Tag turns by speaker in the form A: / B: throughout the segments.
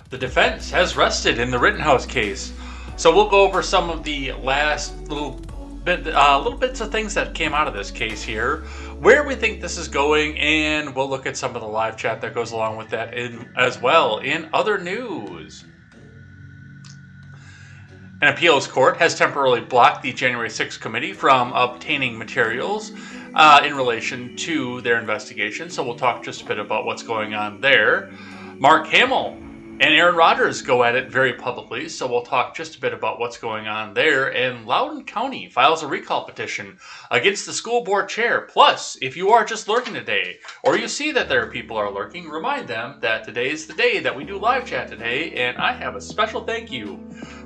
A: The defense has rested in the Rittenhouse case. So we'll go over some of the last little bits of things that came out of this case here, where we think this is going, and we'll look at some of the live chat that goes along with that as well. In other news, an appeals court has temporarily blocked the January 6th committee from obtaining materials in relation to their investigation. So we'll talk just a bit about what's going on there. Mark Hamill and Aaron Rodgers go at it very publicly, so we'll talk just a bit about what's going on there. And Loudoun County files a recall petition against the school board chair. Plus, if you are just lurking today, or you see that there are people are lurking, remind them that today is the day that we do live chat today, and I have a special thank you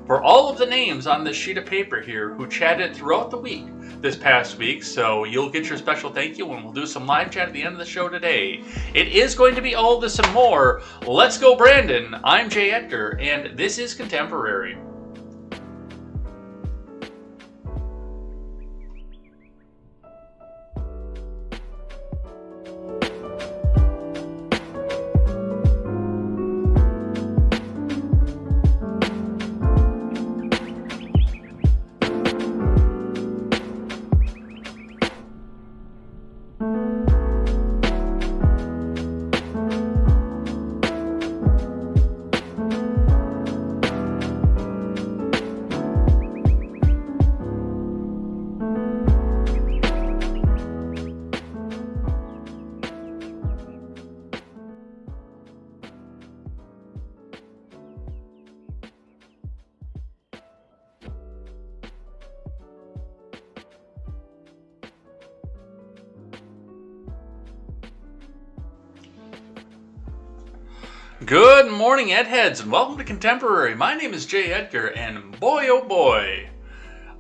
A: for all of the names on this sheet of paper here who chatted throughout the week this past week. So you'll get your special thank you when we'll do some live chat at the end of the show today. It is going to be all this and more. Let's go, Brandon. I'm Jay Edgar, and this is Contemporary. Good morning, Edheads, and welcome to Contemporary. My name is Jay Edgar, and boy, oh boy,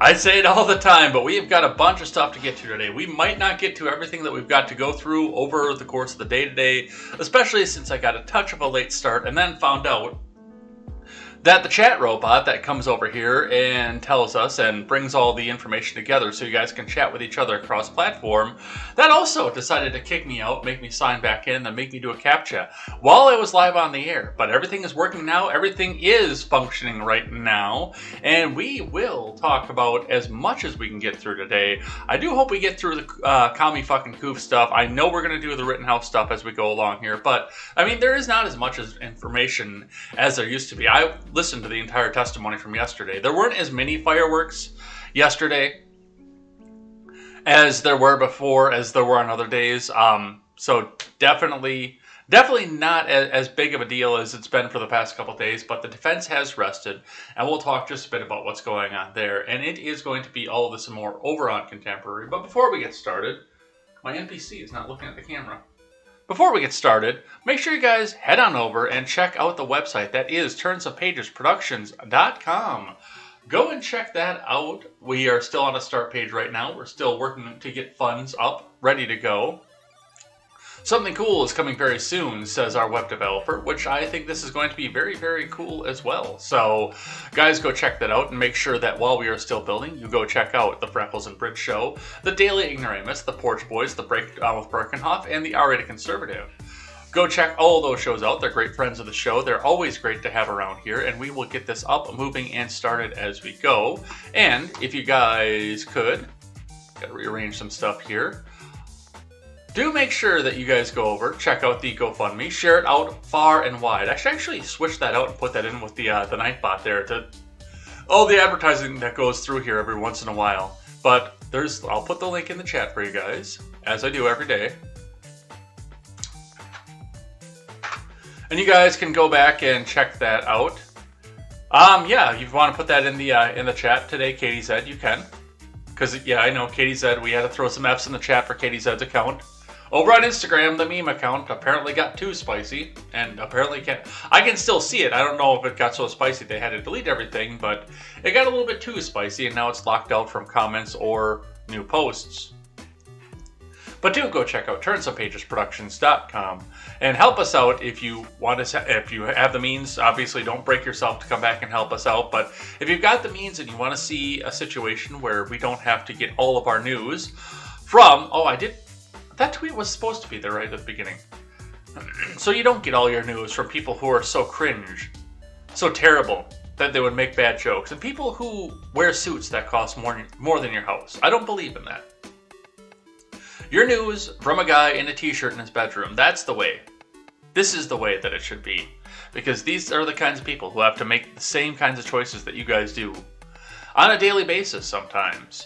A: I say it all the time, but we have got a bunch of stuff to get to today. We might not get to everything that we've got to go through over the course of the day today, especially since I got a touch of a late start and then found out that the chat robot that comes over here and tells us and brings all the information together so you guys can chat with each other across platform, that also decided to kick me out, make me sign back in, and make me do a CAPTCHA while I was live on the air. But everything is working now. Everything is functioning right now. And we will talk about as much as we can get through today. I do hope we get through the commie fucking coof stuff. I know we're going to do the Rittenhouse stuff as we go along here. But, I mean, there is not as much information as there used to be. I listened to the entire testimony from yesterday. There weren't as many fireworks yesterday as there were before, as there were on other days. So definitely not as big of a deal as it's been for the past couple days, but the defense has rested, and we'll talk just a bit about what's going on there. And it is going to be all of this and more over on Contemporary. But before we get started, my NPC is not looking at the camera. Before we get started, make sure you guys head on over and check out the website. That is turnsofpagesproductions.com. Go and check that out. We are still on a start page right now. We're still working to get funds up, ready to go. Something cool is coming very soon, says our web developer, which I think this is going to be very, very cool as well. So, guys, go check that out and make sure that while we are still building, you go check out the Freckles and Bridge Show, the Daily Ignoramus, the Porch Boys, the Breakdown with Birkenhoff, and the R-Rated Conservative. Go check all those shows out. They're great friends of the show. They're always great to have around here, and we will get this up, moving, and started as we go. And if you guys could, gotta rearrange some stuff here. Do make sure that you guys go over, check out the GoFundMe, share it out far and wide. I should actually switch that out and put that in with the Nightbot there to all the advertising that goes through here every once in a while. But I'll put the link in the chat for you guys, as I do every day. And you guys can go back and check that out. Yeah, if you want to put that in the chat today, Katie said you can. Because, yeah, I know Katie said we had to throw some F's in the chat for Katie Zed's account. Over on Instagram, the meme account apparently got too spicy, and apparently I can still see it. I don't know if it got so spicy they had to delete everything, but it got a little bit too spicy, and now it's locked out from comments or new posts. But do go check out turnsofpagesproductions.com and help us out if you want to. If you have the means, obviously don't break yourself to come back and help us out. But if you've got the means and you want to see a situation where we don't have to get all of our news from, that tweet was supposed to be there right at the beginning. So you don't get all your news from people who are so cringe so terrible that they would make bad jokes. And people who wear suits that cost more than your house. I don't believe in that. Your news from a guy in a t-shirt in his bedroom. That's the way. This is the way that it should be. Because these are the kinds of people who have to make the same kinds of choices that you guys do on a daily basis sometimes.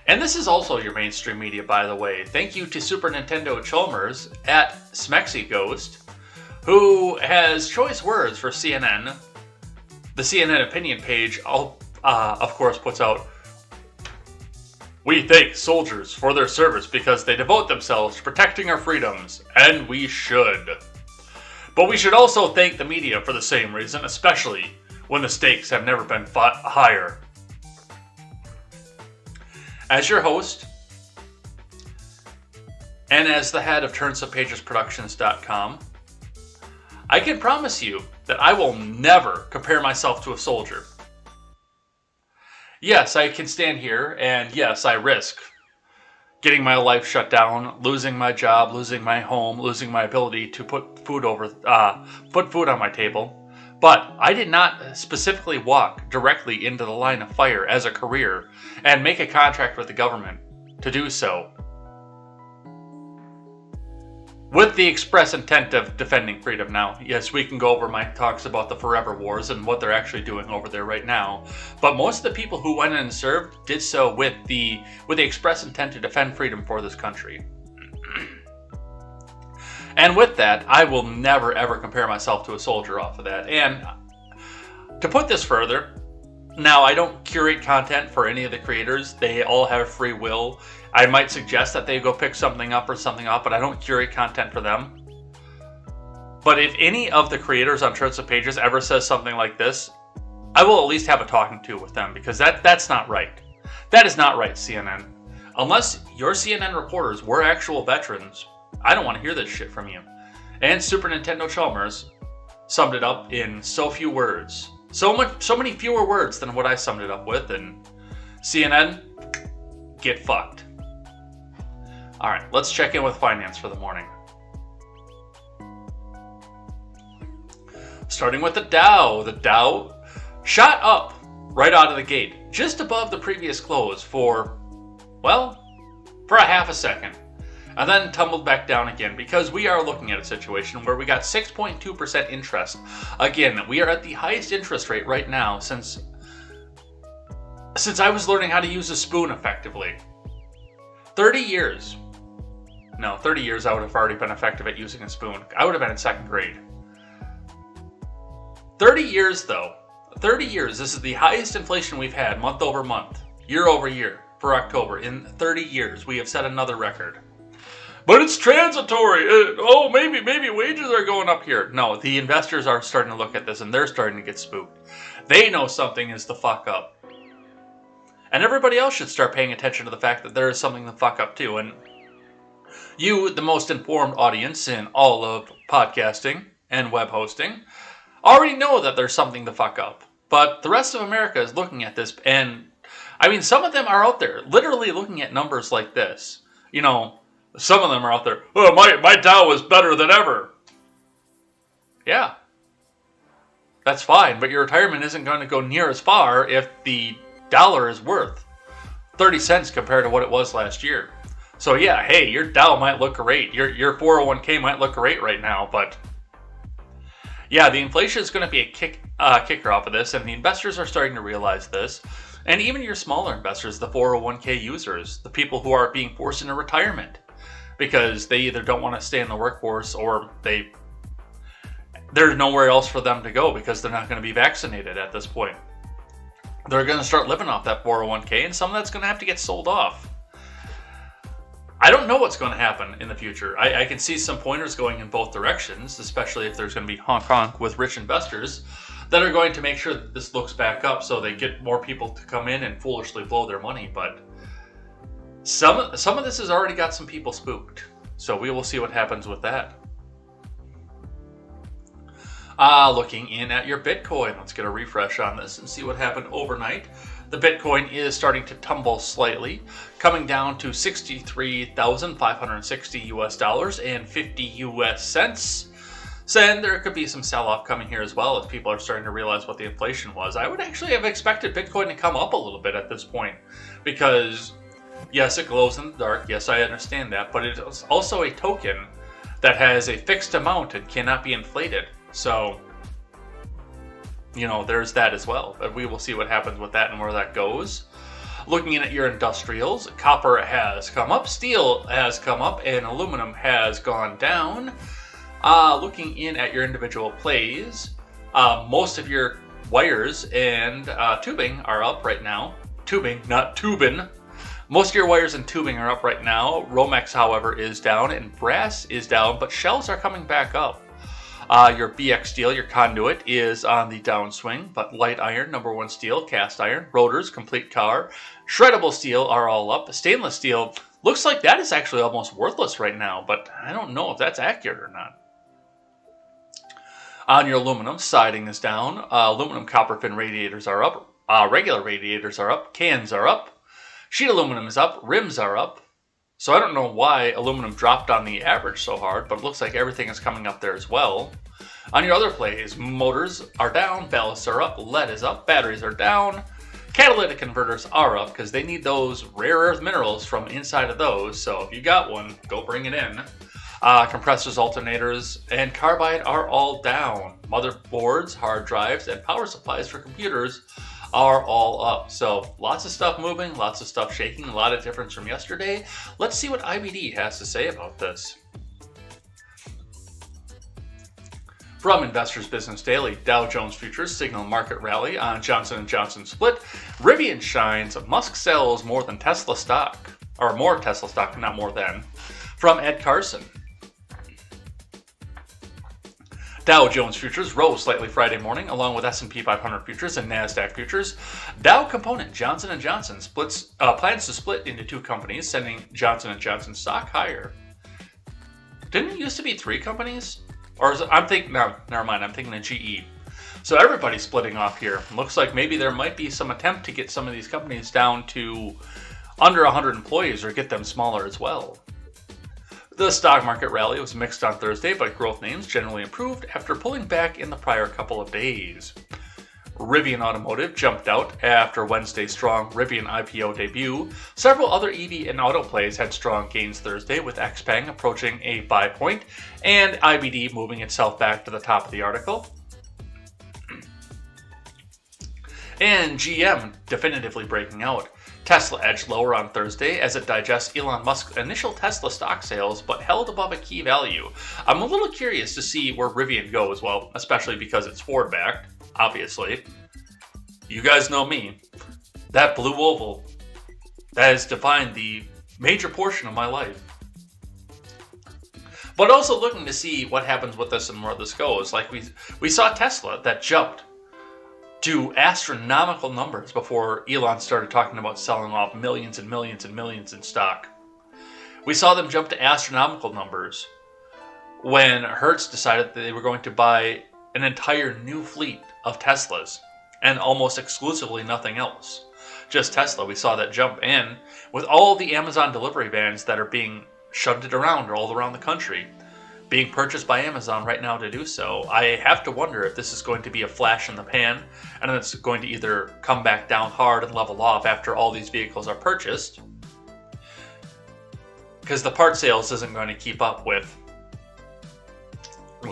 A: And this is also your mainstream media, by the way. Thank you to Super Nintendo Chalmers at SmexyGhost, who has choice words for CNN. The CNN opinion page, of course, puts out, "We thank soldiers for their service because they devote themselves to protecting our freedoms, and we should. But we should also thank the media for the same reason, especially when the stakes have never been fought higher." As your host, and as the head of TurnSomePagesProductions.com, I can promise you that I will never compare myself to a soldier. Yes, I can stand here, and yes, I risk getting my life shut down, losing my job, losing my home, losing my ability to put food on my table. But I did not specifically walk directly into the line of fire as a career and make a contract with the government to do so, with the express intent of defending freedom. Now, yes, we can go over my talks about the forever wars and what they're actually doing over there right now. But most of the people who went in and served did so with the express intent to defend freedom for this country. And with that, I will never ever compare myself to a soldier off of that. And to put this further, now I don't curate content for any of the creators. They all have free will. I might suggest that they go pick something up or something up, but I don't curate content for them. But if any of the creators on Turns of Pages ever says something like this, I will at least have a talking to with them, because that's not right. That is not right, CNN. Unless your CNN reporters were actual veterans, I don't want to hear this shit from you. And Super Nintendo Chalmers summed it up in so few words. So many fewer words than what I summed it up with. And CNN, get fucked. Alright, let's check in with finance for the morning. Starting with the Dow. The Dow shot up right out of the gate, just above the previous close for a half a second. And then tumbled back down again, because we are looking at a situation where we got 6.2% interest. Again, we are at the highest interest rate right now since I was learning how to use a spoon effectively. 30 years. No, 30 years I would have already been effective at using a spoon. I would have been in second grade. 30 years though. 30 years. This is the highest inflation we've had month over month, year over year for October. In 30 years, we have set another record. But it's transitory. Maybe wages are going up here. No, the investors are starting to look at this and they're starting to get spooked. They know something is the fuck up. And everybody else should start paying attention to the fact that there is something to fuck up too. And you, the most informed audience in all of podcasting and web hosting, already know that there's something to fuck up. But the rest of America is looking at this, and I mean, some of them are out there literally looking at numbers like this. You know, some of them are out there, "Oh, my Dow is better than ever." Yeah, that's fine, but your retirement isn't going to go near as far if the dollar is worth 30 cents compared to what it was last year. So yeah, hey, your Dow might look great. Your 401k might look great right now, but yeah, the inflation is going to be a kicker off of this, and the investors are starting to realize this. And even your smaller investors, the 401k users, the people who are being forced into retirement because they either don't want to stay in the workforce or there's nowhere else for them to go because they're not going to be vaccinated at this point. They're going to start living off that 401k, and some of that's going to have to get sold off. I don't know what's going to happen in the future. I can see some pointers going in both directions, especially if there's going to be honk with rich investors that are going to make sure that this looks back up so they get more people to come in and foolishly blow their money. But some of this has already got some people spooked. So we will see what happens with that. Looking in at your Bitcoin. Let's get a refresh on this and see what happened overnight. The Bitcoin is starting to tumble slightly, coming down to $63,560 US and 50 US cents. So then there could be some sell-off coming here as well as people are starting to realize what the inflation was. I would actually have expected Bitcoin to come up a little bit at this point because, yes, it glows in the dark. Yes, I understand that. But it's also a token that has a fixed amount and cannot be inflated. So, there's that as well. But we will see what happens with that and where that goes. Looking at your industrials, copper has come up, steel has come up, and aluminum has gone down. Looking in at your individual plays, most of your wires and tubing are up right now. Tubing, not tubing. Most of your wires and tubing are up right now. Romex, however, is down, and brass is down, but shells are coming back up. Your BX steel, your conduit, is on the downswing, but light iron, number one steel, cast iron, rotors, complete car, shreddable steel are all up. Stainless steel looks like that is actually almost worthless right now, but I don't know if that's accurate or not. On your aluminum, siding is down. Aluminum copper fin radiators are up. Regular radiators are up. Cans are up. Sheet aluminum is up. Rims are up. So I don't know why aluminum dropped on the average so hard, but it looks like everything is coming up there as well. On your other plays, motors are down. Ballasts are up. Lead is up. Batteries are down. Catalytic converters are up because they need those rare earth minerals from inside of those. So if you got one, go bring it in. Compressors, alternators, and carbide are all down. Motherboards, hard drives, and power supplies for computers are all up. So lots of stuff moving, lots of stuff shaking, a lot of difference from yesterday. Let's see what IBD has to say about this. From Investors Business Daily, Dow Jones Futures signal market rally on Johnson & Johnson split. Rivian shines, Musk sells more than Tesla stock. Or more Tesla stock, not more than. From Ed Carson. Dow Jones Futures rose slightly Friday morning, along with S&P 500 Futures and NASDAQ Futures. Dow component Johnson & Johnson plans to split into two companies, sending Johnson & Johnson stock higher. Didn't it used to be three companies? Or I'm thinking, no, never mind, I'm thinking of GE. So everybody's splitting off here. Looks like maybe there might be some attempt to get some of these companies down to under 100 employees or get them smaller as well. The stock market rally was mixed on Thursday, but growth names generally improved after pulling back in the prior couple of days. Rivian Automotive jumped out after Wednesday's strong Rivian IPO debut. Several other EV and auto plays had strong gains Thursday, with XPeng approaching a buy point and IBD moving itself back to the top of the article. And GM definitively breaking out. Tesla edged lower on Thursday as it digests Elon Musk's initial Tesla stock sales, but held above a key value. I'm a little curious to see where Rivian goes, well, especially because it's Ford-backed, obviously. You guys know me. That blue oval, that has defined the major portion of my life. But also looking to see what happens with this and where this goes. Like we saw Tesla that jumped to astronomical numbers before Elon started talking about selling off millions and millions and millions in stock. We saw them jump to astronomical numbers when Hertz decided that they were going to buy an entire new fleet of Teslas and almost exclusively nothing else. Just Tesla. We saw that jump in with all the Amazon delivery vans that are being shoved around all around the country, being purchased by Amazon right now to do so. I have to wonder if this is going to be a flash in the pan and then it's going to either come back down hard and level off after all these vehicles are purchased, because the part sales isn't going to keep up with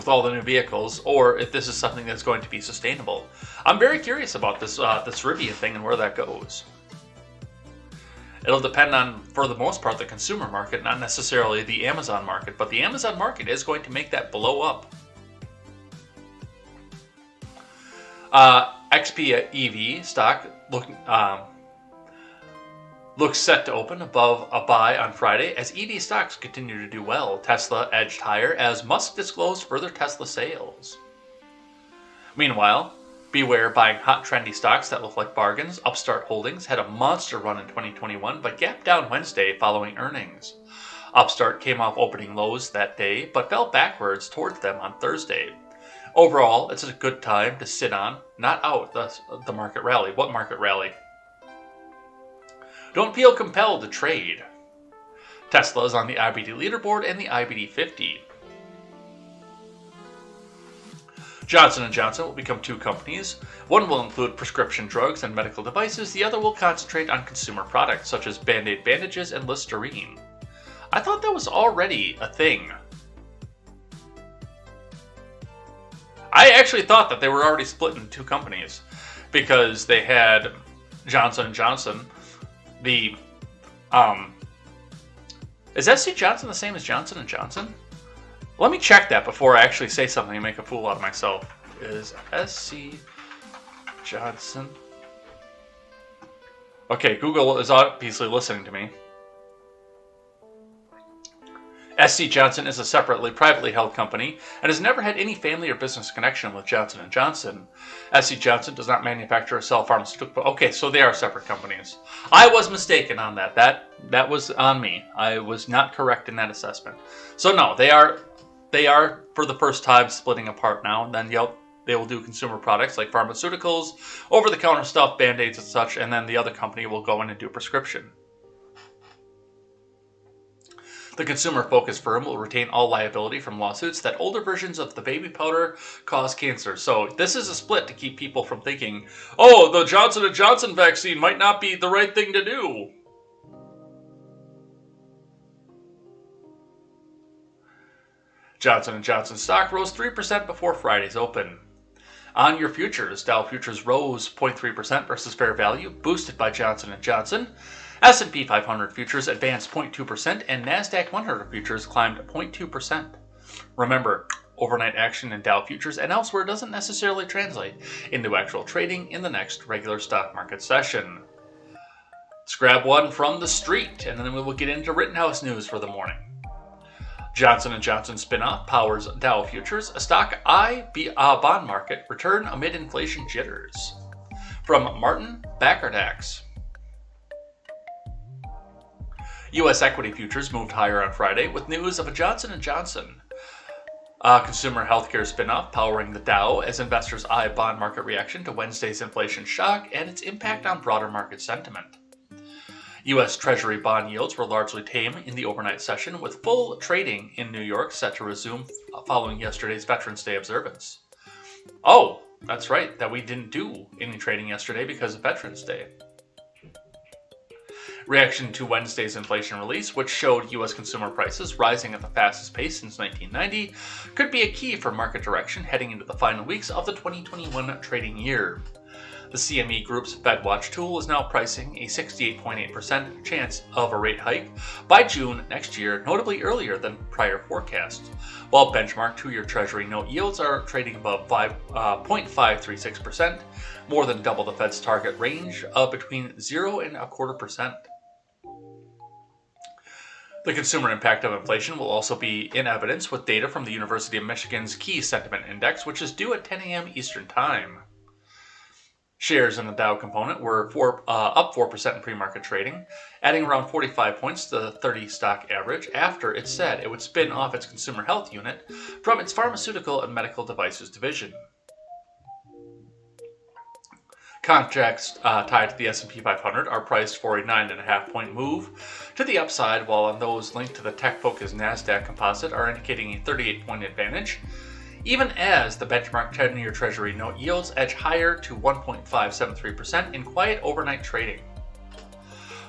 A: all the new vehicles, or if this is something that's going to be sustainable. I'm very curious about this Rivian thing and where that goes. It'll depend on, for the most part, the consumer market, not necessarily the Amazon market, but the Amazon market is going to make that blow up. XP EV stock looks set to open above a buy on Friday as EV stocks continue to do well. Tesla edged higher as Musk disclosed further Tesla sales. Meanwhile, beware buying hot trendy stocks that look like bargains. Upstart Holdings had a monster run in 2021 but gapped down Wednesday following earnings. Upstart came off opening lows that day but fell backwards towards them on Thursday. Overall, it's a good time to sit on, not out, the market rally. What market rally? Don't feel compelled to trade. Tesla is on the IBD leaderboard and the IBD 50. Johnson & Johnson will become two companies. One will include prescription drugs and medical devices. The other will concentrate on consumer products such as Band-Aid bandages and Listerine. I thought that was already a thing. I actually thought that they were already split into two companies because they had Johnson & Johnson. Is SC Johnson the same as Johnson & Johnson? Let me check that before I actually say something and make a fool out of myself. Is SC Johnson... Okay, Google is obviously listening to me. SC Johnson is a separately, privately held company and has never had any family or business connection with Johnson & Johnson. SC Johnson does not manufacture or sell pharmaceutical... Okay, so they are separate companies. I was mistaken on that. That was on me. I was not correct in that assessment. So no, they are for the first time splitting apart now, and then they will do consumer products like pharmaceuticals, over-the-counter stuff, Band-Aids and such, and then the other company will go in and do prescription. The consumer-focused firm will retain all liability from lawsuits that older versions of the baby powder cause cancer. So this is a split to keep people from thinking, oh, the Johnson & Johnson vaccine might not be the right thing to do. Johnson & Johnson stock rose 3% before Friday's open. On your futures, Dow futures rose 0.3% versus fair value, boosted by Johnson & Johnson. S&P 500 futures advanced 0.2%, and NASDAQ 100 futures climbed 0.2%. Remember, overnight action in Dow futures and elsewhere doesn't necessarily translate into actual trading in the next regular stock market session. Let's grab one from the street, and then we will get into Rittenhouse news for the morning. Johnson & Johnson spinoff powers Dow futures. A stock bond market return amid inflation jitters. From Martin Backerdax. U.S. equity futures moved higher on Friday with news of a Johnson & Johnson consumer healthcare spinoff powering the Dow as investors eye bond market reaction to Wednesday's inflation shock and its impact on broader market sentiment. U.S. Treasury bond yields were largely tame in the overnight session, with full trading in New York set to resume following yesterday's Veterans Day observance. Oh, that's right, that we didn't do any trading yesterday because of Veterans Day. Reaction to Wednesday's inflation release, which showed U.S. consumer prices rising at the fastest pace since 1990, could be a key for market direction heading into the final weeks of the 2021 trading year. The CME Group's FedWatch tool is now pricing a 68.8% chance of a rate hike by June next year, notably earlier than prior forecasts, while benchmark 2-year Treasury note yields are trading above 0.536%, more than double the Fed's target range of between 0 and 0.25%. The consumer impact of inflation will also be in evidence with data from the University of Michigan's Key Sentiment Index, which is due at 10 a.m. Eastern Time. Shares in the Dow component were up 4% in pre-market trading, adding around 45 points to the 30-stock average after it said it would spin off its consumer health unit from its pharmaceutical and medical devices division. Contracts tied to the S&P 500 are priced for a 9.5-point move to the upside, while on those linked to the tech-focused NASDAQ composite are indicating a 38-point advantage, even as the benchmark 10-year Treasury note yields edge higher to 1.573% in quiet overnight trading.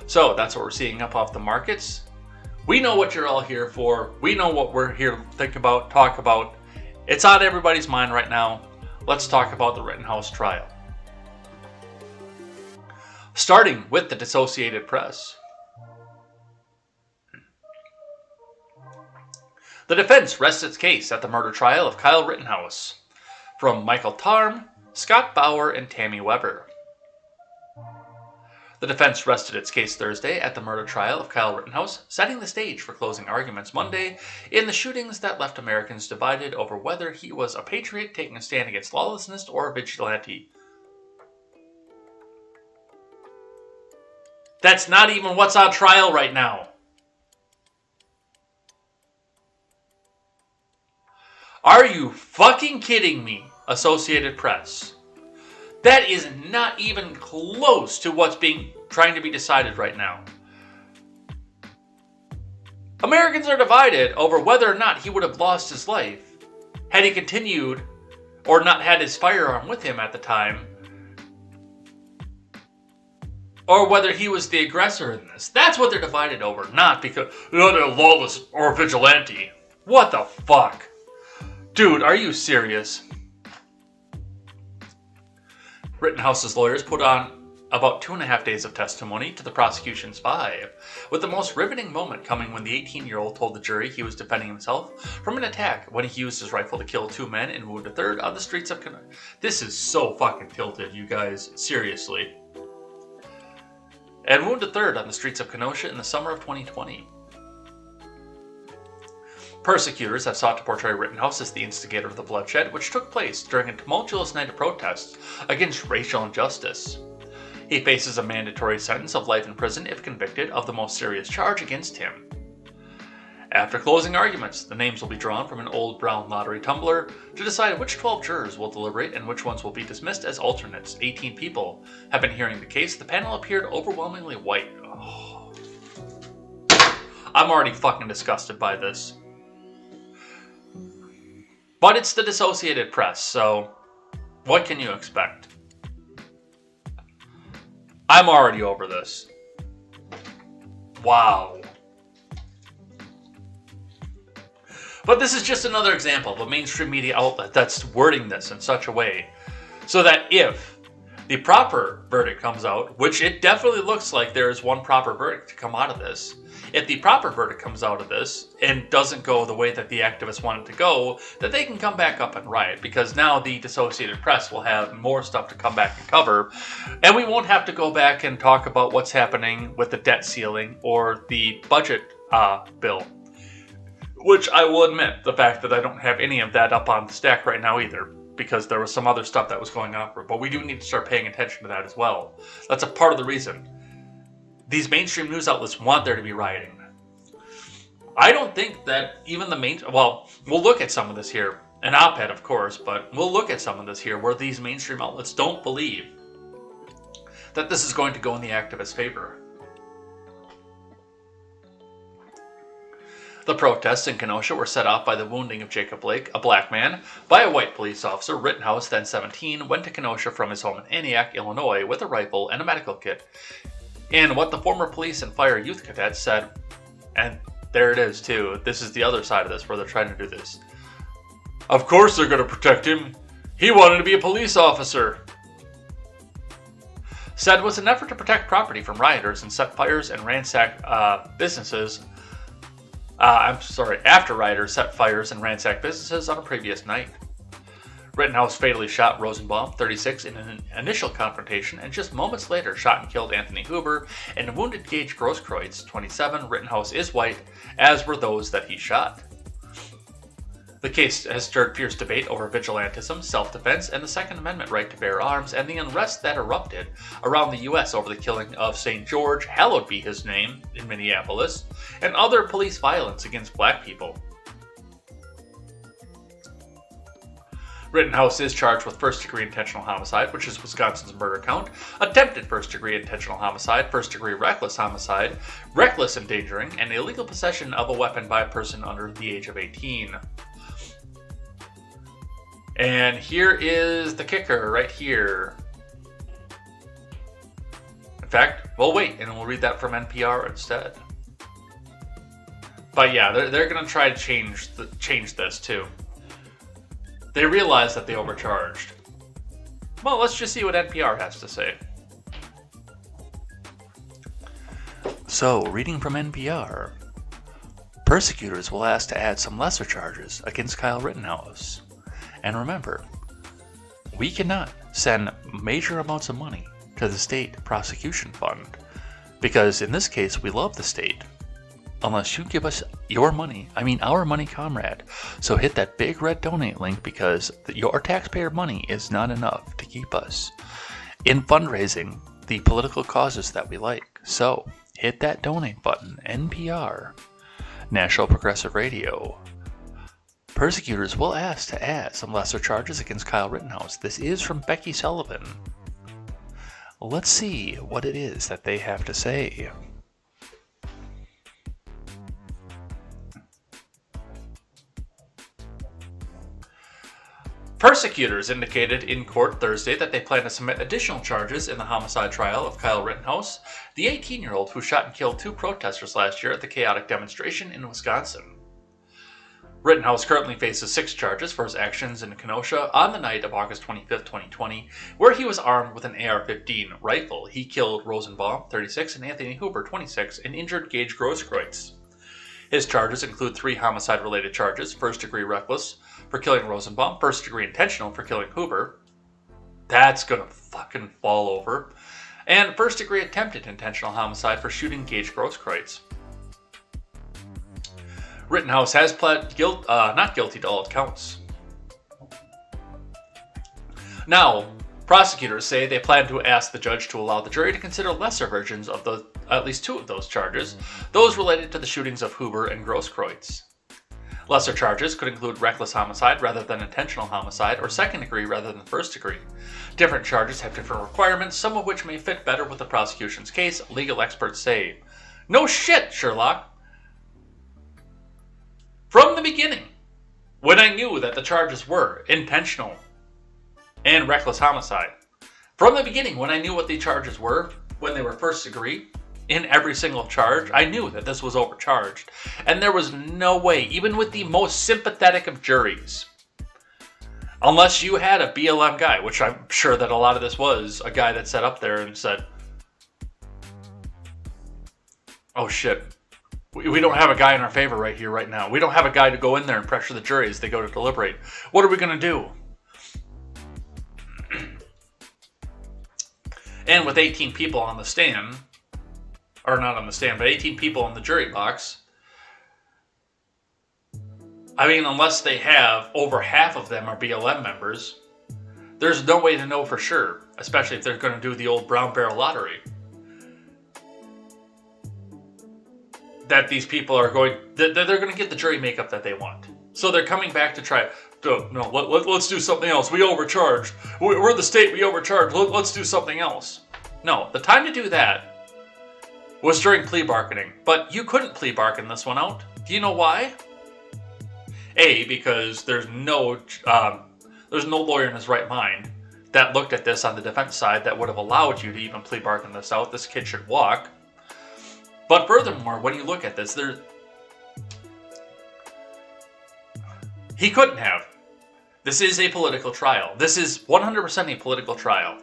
A: So that's what we're seeing up off the markets. We know what you're all here for. We know what we're here to think about, talk about. It's on everybody's mind right now. Let's talk about the Rittenhouse trial. Starting with the Associated Press. The defense rests its case at the murder trial of Kyle Rittenhouse. From Michael Tarm, Scott Bauer, and Tammy Weber. The defense rested its case Thursday at the murder trial of Kyle Rittenhouse, setting the stage for closing arguments Monday in the shootings that left Americans divided over whether he was a patriot taking a stand against lawlessness or a vigilante. That's not even what's on trial right now. Are you fucking kidding me, Associated Press? That is not even close to what's trying to be decided right now. Americans are divided over whether or not he would have lost his life had he continued or not had his firearm with him at the time, or whether he was the aggressor in this. That's what they're divided over, not because they're lawless or vigilante. What the fuck? Dude, are you serious? Rittenhouse's lawyers put on about 2.5 days of testimony to the prosecution's 5, with the most riveting moment coming when the 18-year-old told the jury he was defending himself from an attack when he used his rifle to kill 2 men and wound a third on the streets of Kenosha. This is so fucking tilted, you guys. Seriously. And wound a third on the streets of Kenosha in the summer of 2020. Persecutors have sought to portray Rittenhouse as the instigator of the bloodshed, which took place during a tumultuous night of protests against racial injustice. He faces a mandatory sentence of life in prison if convicted of the most serious charge against him. After closing arguments, the names will be drawn from an old brown lottery tumbler to decide which 12 jurors will deliberate and which ones will be dismissed as alternates. 18 people have been hearing the case. The panel appeared overwhelmingly white. Oh. I'm already fucking disgusted by this. But it's the Associated Press, so what can you expect? I'm already over this. Wow. But this is just another example of a mainstream media outlet that's wording this in such a way so that if the proper verdict comes out, which it definitely looks like there is one proper verdict to come out of this, if the proper verdict comes out of this and doesn't go the way that the activists want it to go, that they can come back up and riot, because now the Associated Press will have more stuff to come back and cover, and we won't have to go back and talk about what's happening with the debt ceiling or the budget bill. Which I will admit, the fact that I don't have any of that up on the stack right now either, because there was some other stuff that was going on, but we do need to start paying attention to that as well. That's a part of the reason. These mainstream news outlets want there to be rioting. I don't think that even the well, we'll look at some of this here. An op-ed, of course, but we'll look at some of this here where these mainstream outlets don't believe that this is going to go in the activists' favor. The protests in Kenosha were set off by the wounding of Jacob Blake, a black man, by a white police officer. Rittenhouse, then 17, went to Kenosha from his home in Antioch, Illinois, with a rifle and a medical kit. And what the former police and fire youth cadets said, and there it is too, this is the other side of this where they're trying to do this. Of course they're going to protect him. He wanted to be a police officer. Said was an effort to protect property from rioters and set fires and ransack businesses. After rioters set fires and ransacked businesses on a previous night. Rittenhouse fatally shot Rosenbaum, 36, in an initial confrontation, and just moments later shot and killed Anthony Huber and wounded Gaige Grosskreutz, 27. Rittenhouse is white, as were those that he shot. The case has stirred fierce debate over vigilantism, self-defense, and the Second Amendment right to bear arms, and the unrest that erupted around the U.S. over the killing of St. George, hallowed be his name, in Minneapolis, and other police violence against black people. Rittenhouse is charged with first-degree intentional homicide, which is Wisconsin's murder count, attempted first-degree intentional homicide, first-degree reckless homicide, reckless endangering, and illegal possession of a weapon by a person under the age of 18. And here is the kicker right here. In fact, we'll wait and we'll read that from NPR instead. But yeah, they're going to try to change this too. They realize that they overcharged. Well, let's just see what NPR has to say. So, reading from NPR. Persecutors will ask to add some lesser charges against Kyle Rittenhouse. And remember, we cannot send major amounts of money to the state prosecution fund. Because in this case, we love the state. Unless you give us your money, our money, comrade. So hit that big red donate link, because your taxpayer money is not enough to keep us in fundraising the political causes that we like. So hit that donate button. NPR, National Progressive Radio. Persecutors will ask to add some lesser charges against Kyle Rittenhouse. This is from Becky Sullivan. Let's see what it is that they have to say. Persecutors indicated in court Thursday that they plan to submit additional charges in the homicide trial of Kyle Rittenhouse, the 18-year-old who shot and killed 2 protesters last year at the chaotic demonstration in Wisconsin. Rittenhouse currently faces 6 charges for his actions in Kenosha on the night of August 25, 2020, where he was armed with an AR-15 rifle. He killed Rosenbaum, 36, and Anthony Huber, 26, and injured Gaige Grosskreutz. His charges include 3 homicide-related charges: first-degree reckless for killing Rosenbaum, first-degree intentional for killing Huber. That's gonna fucking fall over. And first-degree attempted intentional homicide for shooting Gaige Grosskreutz. Rittenhouse has pled not guilty to all counts. Now, prosecutors say they plan to ask the judge to allow the jury to consider lesser versions of at least 2 of those charges, those related to the shootings of Huber and Grosskreutz. Lesser charges could include reckless homicide rather than intentional homicide, or second degree rather than first degree. Different charges have different requirements, some of which may fit better with the prosecution's case, legal experts say. No shit, Sherlock! From the beginning, when I knew that the charges were intentional and reckless homicide, from the beginning when I knew what the charges were, when they were first degree, in every single charge, I knew that this was overcharged. And there was no way, even with the most sympathetic of juries, unless you had a BLM guy, which I'm sure that a lot of this was, a guy that sat up there and said, oh shit, we don't have a guy in our favor right here, right now. We don't have a guy to go in there and pressure the jury as they go to deliberate. What are we going to do? And with 18 people on the stand, or not on the stand, but 18 people in the jury box, I mean, unless they have over half of them are BLM members, there's no way to know for sure, especially if they're going to do the old brown barrel lottery, that these people are going, that they're going to get the jury makeup that they want. So they're coming back to try, no, let's do something else. We overcharged. We're the state, we overcharged. Let's do something else. No, the time to do that was during plea bargaining. But you couldn't plea bargain this one out. Do you know why? A, because there's no lawyer in his right mind that looked at this on the defense side that would have allowed you to even plea bargain this out. This kid should walk. But furthermore, when you look at this, he couldn't have. This is a political trial. This is 100% a political trial.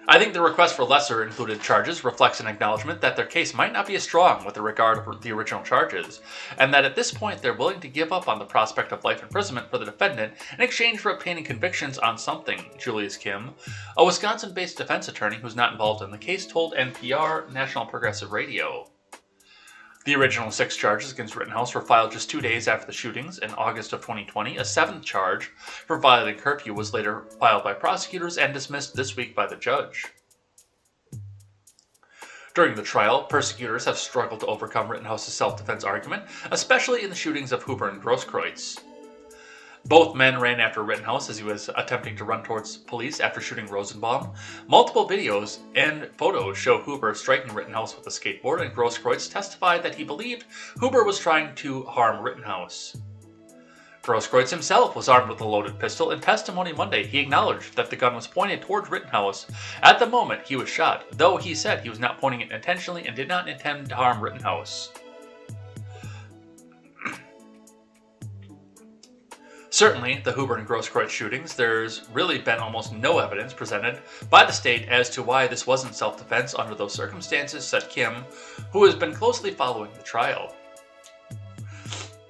A: I think the request for lesser included charges reflects an acknowledgement that their case might not be as strong with regard to the original charges, and that at this point they're willing to give up on the prospect of life imprisonment for the defendant in exchange for obtaining convictions on something. Julius Kim, a Wisconsin-based defense attorney who's not involved in the case, told NPR, National Progressive Radio. The original 6 charges against Rittenhouse were filed just 2 days after the shootings in August of 2020. A 7th charge for violating curfew was later filed by prosecutors and dismissed this week by the judge. During the trial, persecutors have struggled to overcome Rittenhouse's self-defense argument, especially in the shootings of Huber and Grosskreutz. Both men ran after Rittenhouse as he was attempting to run towards police after shooting Rosenbaum. Multiple videos and photos show Huber striking Rittenhouse with a skateboard, and Grosskreutz testified that he believed Huber was trying to harm Rittenhouse. Grosskreutz himself was armed with a loaded pistol. In testimony Monday, he acknowledged that the gun was pointed towards Rittenhouse at the moment he was shot, though he said he was not pointing it intentionally and did not intend to harm Rittenhouse. Certainly, the Huber and Grosskreutz shootings, there's really been almost no evidence presented by the state as to why this wasn't self-defense under those circumstances, said Kim, who has been closely following the trial.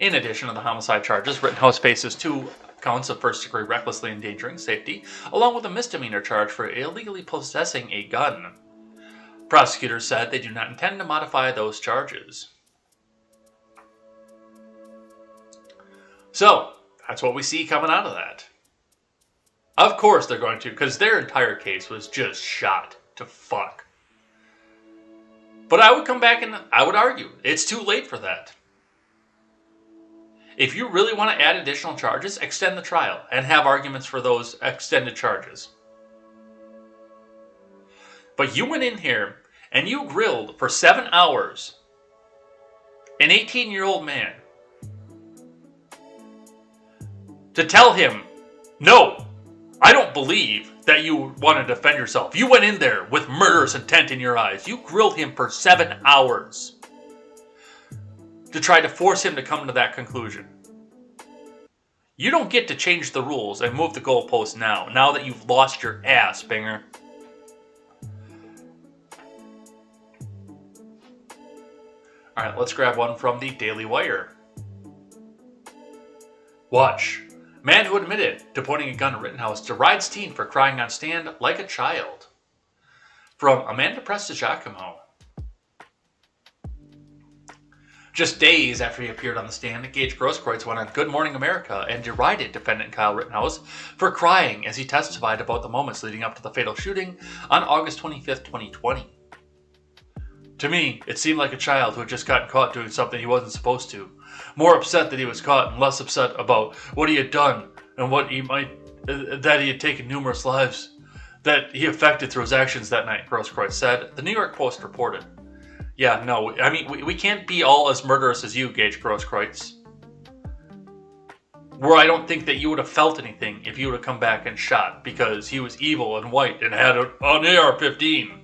A: In addition to the homicide charges, Rittenhouse faces 2 counts of first-degree recklessly endangering safety, along with a misdemeanor charge for illegally possessing a gun. Prosecutors said they do not intend to modify those charges. So, that's what we see coming out of that. Of course they're going to, because their entire case was just shot to fuck. But I would come back and I would argue, it's too late for that. If you really want to add additional charges, extend the trial and have arguments for those extended charges. But you went in here and you grilled for 7 hours an 18-year-old man to tell him, no, I don't believe that you want to defend yourself. You went in there with murderous intent in your eyes. You grilled him for 7 hours to try to force him to come to that conclusion. You don't get to change the rules and move the goalposts now that you've lost your ass, Binger. Alright, let's grab one from the Daily Wire. Watch. Man who admitted to pointing a gun at Rittenhouse derides teen for crying on stand like a child. From Amanda Prestigiacomo. Just days after he appeared on the stand, Gaige Grosskreutz went on Good Morning America and derided defendant Kyle Rittenhouse for crying as he testified about the moments leading up to the fatal shooting on August 25th, 2020. To me, it seemed like a child who had just gotten caught doing something he wasn't supposed to. More upset that he was caught and less upset about what he had done and that he had taken numerous lives that he affected through his actions that night, Grosskreutz said. The New York Post reported. Yeah, no, I mean, we can't be all as murderous as you, Gaige Grosskreutz. Where I don't think that you would have felt anything if you would have come back and shot because he was evil and white and had an AR-15.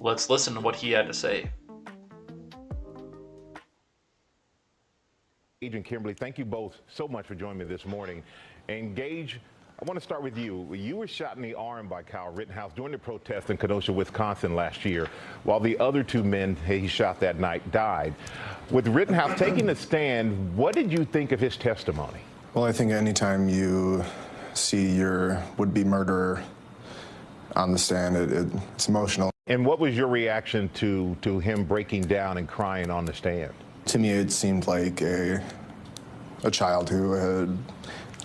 A: Let's listen to what he had to say.
B: Gaige and Kimberly, thank you both so much for joining me this morning. And Gaige, I want to start with you. You were shot in the arm by Kyle Rittenhouse during the protest in Kenosha, Wisconsin last year, while the other two men he shot that night died. With Rittenhouse taking the stand, what did you think of his testimony?
C: Well, I think anytime you see your would-be murderer on the stand, it's emotional.
B: And what was your reaction to him breaking down and crying on the stand?
C: To me, it seemed like a child who had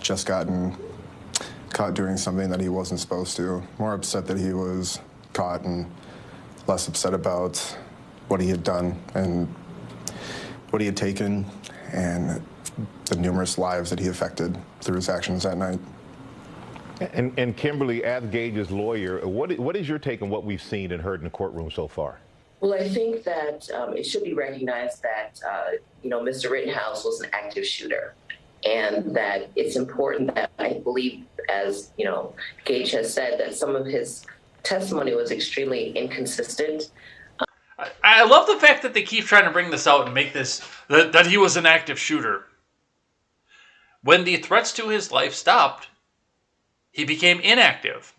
C: just gotten caught doing something that he wasn't supposed to. More upset that he was caught and less upset about what he had done and what he had taken and the numerous lives that he affected through his actions that night.
B: And Kimberly, as Gaige's lawyer, what is your take on what we've seen and heard in the courtroom so far?
D: Well, I think that it should be recognized that, Mr. Rittenhouse was an active shooter. And that it's important that I believe, as, Gaige has said, that some of his testimony was extremely inconsistent.
A: I love the fact that they keep trying to bring this out and make this, that he was an active shooter. When the threats to his life stopped, he became inactive.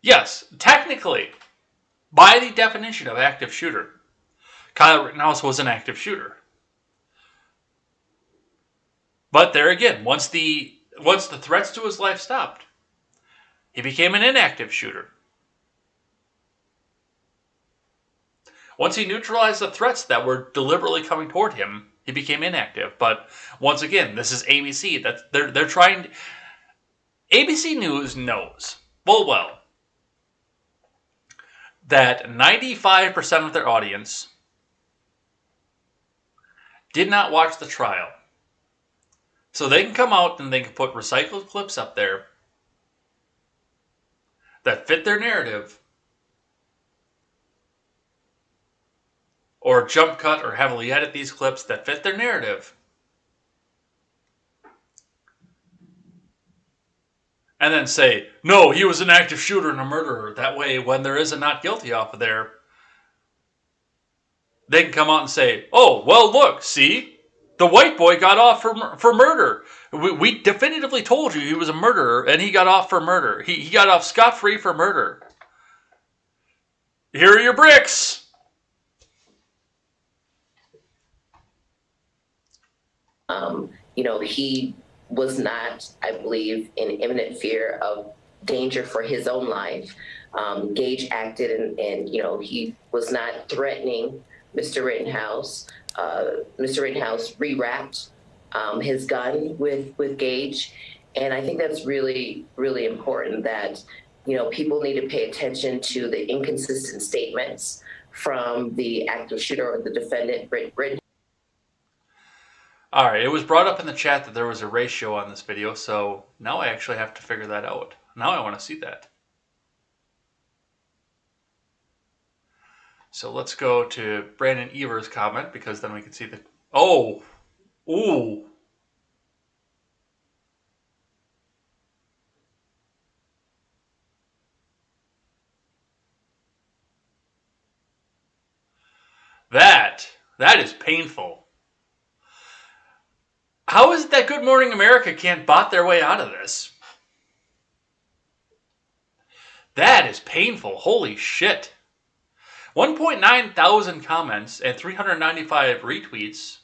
A: Yes, technically, by the definition of active shooter, Kyle Rittenhouse was an active shooter. But there again, once the threats to his life stopped, he became an inactive shooter. Once he neutralized the threats that were deliberately coming toward him, he became inactive. But once again, this is ABC. They're trying. ABC News knows full well that 95% of their audience did not watch the trial. So they can come out and they can put recycled clips up there that fit their narrative, or jump cut or heavily edit these clips that fit their narrative, and then say, no, he was an active shooter and a murderer. That way, when there is a not guilty off of there, they can come out and say, oh, well, look, see? The white boy got off for murder. We definitively told you he was a murderer, and he got off for murder. He got off scot-free for murder. Here are your bricks.
D: He was not, I believe, in imminent fear of danger for his own life. Gaige acted and he was not threatening Mr. Rittenhouse. Mr. Rittenhouse rewrapped his gun with Gaige. And I think that's really, really important that, people need to pay attention to the inconsistent statements from the active shooter or the defendant, Rittenhouse.
A: All right, it was brought up in the chat that there was a ratio on this video, so now I actually have to figure that out. Now I want to see that. So let's go to Brandon Evers' comment, because then we can see the... Oh! Ooh! That is painful. How is it that Good Morning America can't bot their way out of this? That is painful. Holy shit. 1.9 thousand comments and 395 retweets,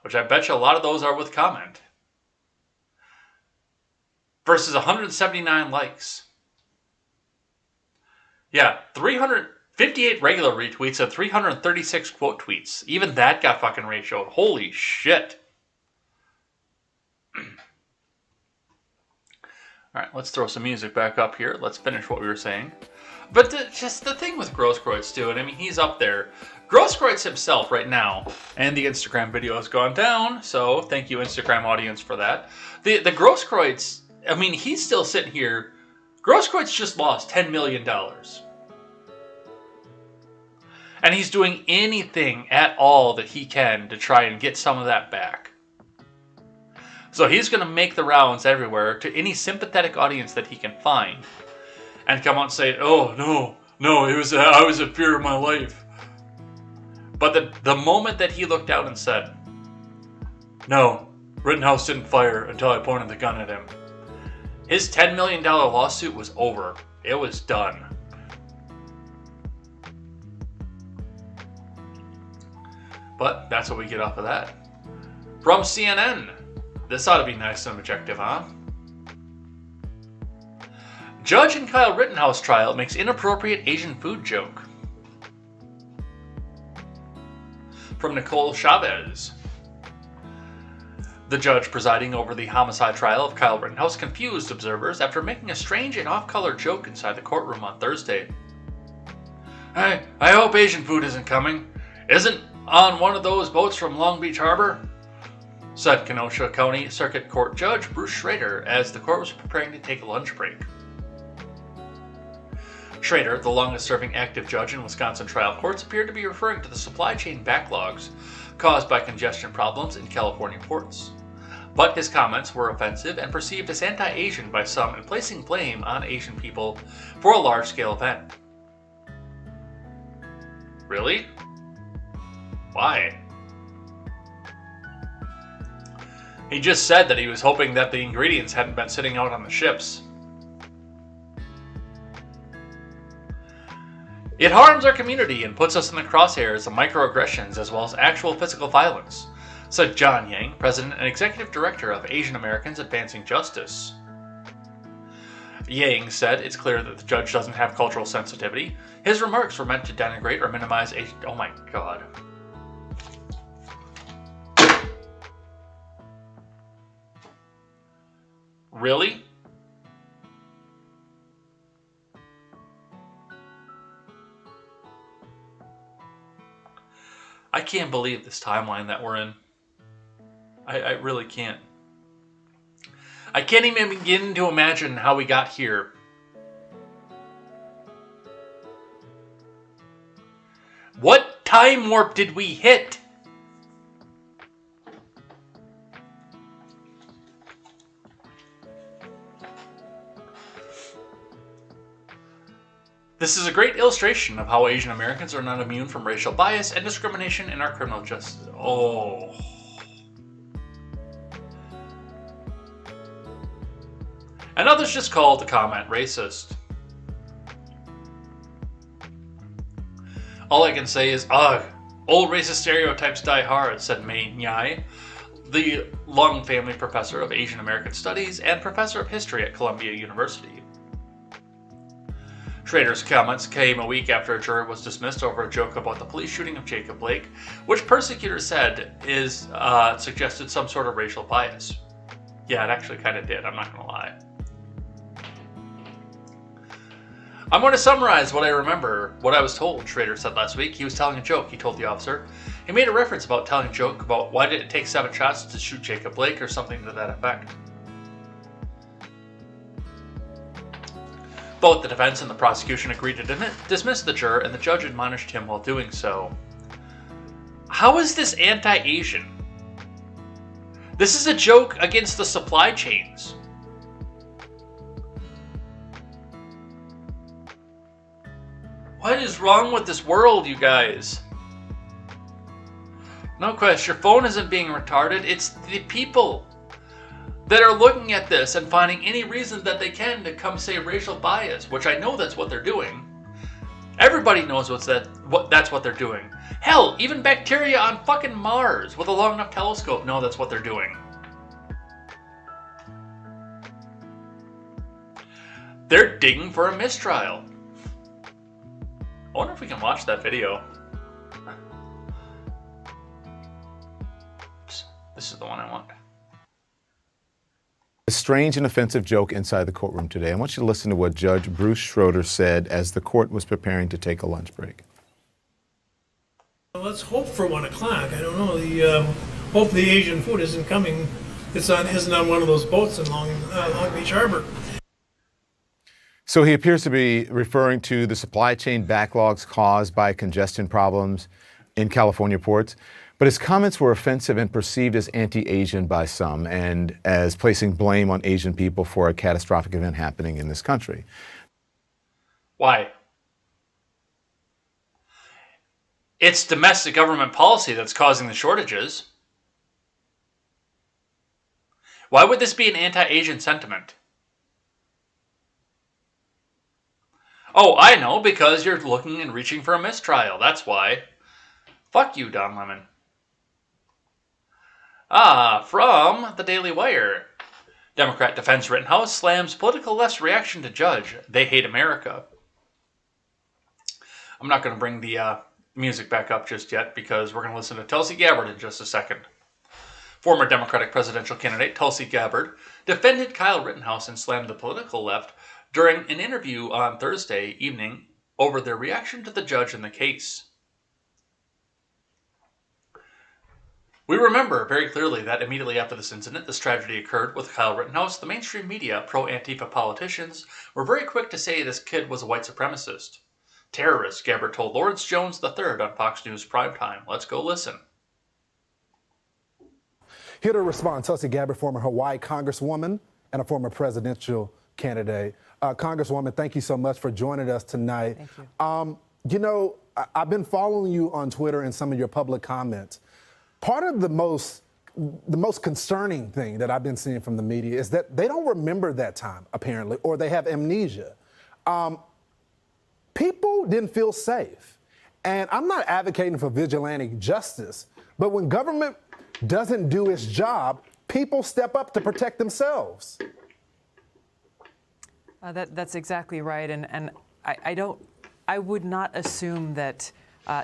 A: which I bet you a lot of those are with comment, versus 179 likes. Yeah, 358 regular retweets and 336 quote tweets. Even that got fucking ratioed. Holy shit. All right, let's throw some music back up here. Let's finish what we were saying. But just the thing with Grosskreutz, too, and I mean, he's up there. Grosskreutz himself right now, and the Instagram video has gone down, so thank you, Instagram audience, for that. The Grosskreutz, I mean, he's still sitting here. Grosskreutz just lost $10 million. And he's doing anything at all that he can to try and get some of that back. So he's going to make the rounds everywhere to any sympathetic audience that he can find. And come out and say, oh, no, I was in fear of my life. But the moment that he looked out and said, no, Rittenhouse didn't fire until I pointed the gun at him, his $10 million lawsuit was over. It was done. But that's what we get off of that. From CNN, this ought to be nice and objective, huh? Judge in Kyle Rittenhouse trial makes inappropriate Asian food joke. From Nicole Chavez. The judge presiding over the homicide trial of Kyle Rittenhouse confused observers after making a strange and off-color joke inside the courtroom on Thursday. I hope Asian food isn't coming. Isn't on one of those boats from Long Beach Harbor? Said Kenosha County Circuit Court Judge Bruce Schrader as the court was preparing to take a lunch break. Schrader, the longest-serving active judge in Wisconsin trial courts, appeared to be referring to the supply chain backlogs caused by congestion problems in California ports. But his comments were offensive and perceived as anti-Asian by some, and placing blame on Asian people for a large-scale event. Really? Why? He just said that he was hoping that the ingredients hadn't been sitting out on the ships. It harms our community and puts us in the crosshairs of microaggressions as well as actual physical violence, said John Yang, President and Executive Director of Asian Americans Advancing Justice. Yang said it's clear that the judge doesn't have cultural sensitivity. His remarks were meant to denigrate or minimize Asian... Oh my god. Really? I can't believe this timeline that we're in. I really can't. I can't even begin to imagine how we got here. What time warp did we hit? This is a great illustration of how Asian Americans are not immune from racial bias and discrimination in our criminal justice. Oh. And others just called the comment racist. All I can say is, ugh, old racist stereotypes die hard, said Mei Nyai, the Lung family professor of Asian American Studies and professor of history at Columbia University. Schrader's comments came a week after a juror was dismissed over a joke about the police shooting of Jacob Blake, which prosecutors said suggested some sort of racial bias. Yeah, it actually kind of did, I'm not going to lie. I'm going to summarize what I remember, what I was told, Schrader said last week. He was telling a joke, he told the officer. He made a reference about telling a joke about why did it take 7 shots to shoot Jacob Blake or something to that effect. Both the defense and the prosecution agreed to dismiss the juror, and the judge admonished him while doing so. How is this anti-Asian? This is a joke against the supply chains. What is wrong with this world, you guys? No question, your phone isn't being retarded. It's the people that are looking at this and finding any reason that they can to come say racial bias, which I know that's what they're doing. Everybody knows that's what they're doing. Hell, even bacteria on fucking Mars with a long enough telescope know that's what they're doing. They're digging for a mistrial. I wonder if we can watch that video. Oops, this is the one I want.
E: A strange and offensive joke inside the courtroom today. I want you to listen to what Judge Bruce Schroeder said as the court was preparing to take a lunch break.
F: Let's hope for 1 o'clock. I don't know. Hope the Asian food isn't coming. Isn't on one of those boats in Long Beach Harbor.
E: So he appears to be referring to the supply chain backlogs caused by congestion problems in California ports. But his comments were offensive and perceived as anti-Asian by some and as placing blame on Asian people for a catastrophic event happening in this country.
A: Why? It's domestic government policy that's causing the shortages. Why would this be an anti-Asian sentiment? Oh, I know, because you're looking and reaching for a mistrial. That's why. Fuck you, Don Lemon. From the Daily Wire. Democrat defense Rittenhouse slams political left's reaction to judge. They hate America. I'm not going to bring the music back up just yet because we're going to listen to Tulsi Gabbard in just a second. Former Democratic presidential candidate Tulsi Gabbard defended Kyle Rittenhouse and slammed the political left during an interview on Thursday evening over their reaction to the judge in the case. We remember very clearly that immediately after this incident, this tragedy occurred with Kyle Rittenhouse. The mainstream media, pro-Antifa politicians, were very quick to say this kid was a white supremacist. Terrorist, Gabbard told Lawrence Jones III on Fox News Primetime. Let's go listen.
G: Here to respond, Tulsi Gabbard, former Hawaii Congresswoman and a former presidential candidate. Congresswoman, thank you so much for joining us tonight.
H: Thank
G: you. I've been following you on Twitter and some of your public comments. Part of the most concerning thing that I've been seeing from the media is that they don't remember that time, apparently, or they have amnesia. People didn't feel safe. And I'm not advocating for vigilante justice, but when government doesn't do its job, people step up to protect themselves.
H: That's exactly right. And I would not assume that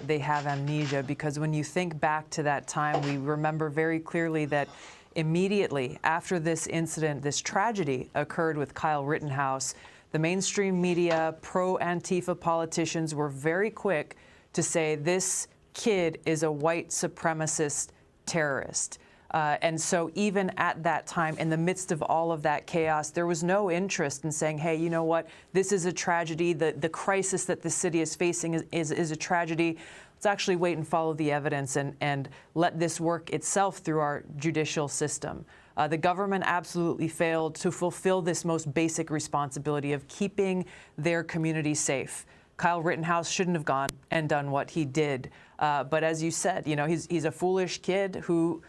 H: they have amnesia, because when you think back to that time, we remember very clearly that immediately after this incident, this tragedy occurred with Kyle Rittenhouse, the mainstream media, pro-Antifa politicians were very quick to say this kid is a white supremacist terrorist. And so even at that time, in the midst of all of that chaos, there was no interest in saying, hey, you know what, this is a tragedy. The crisis that the city is facing is a tragedy. Let's actually wait and follow the evidence and let this work itself through our judicial system. The government absolutely failed to fulfill this most basic responsibility of keeping their community safe. Kyle Rittenhouse shouldn't have gone and done what he did. But as you said, he's a foolish kid who,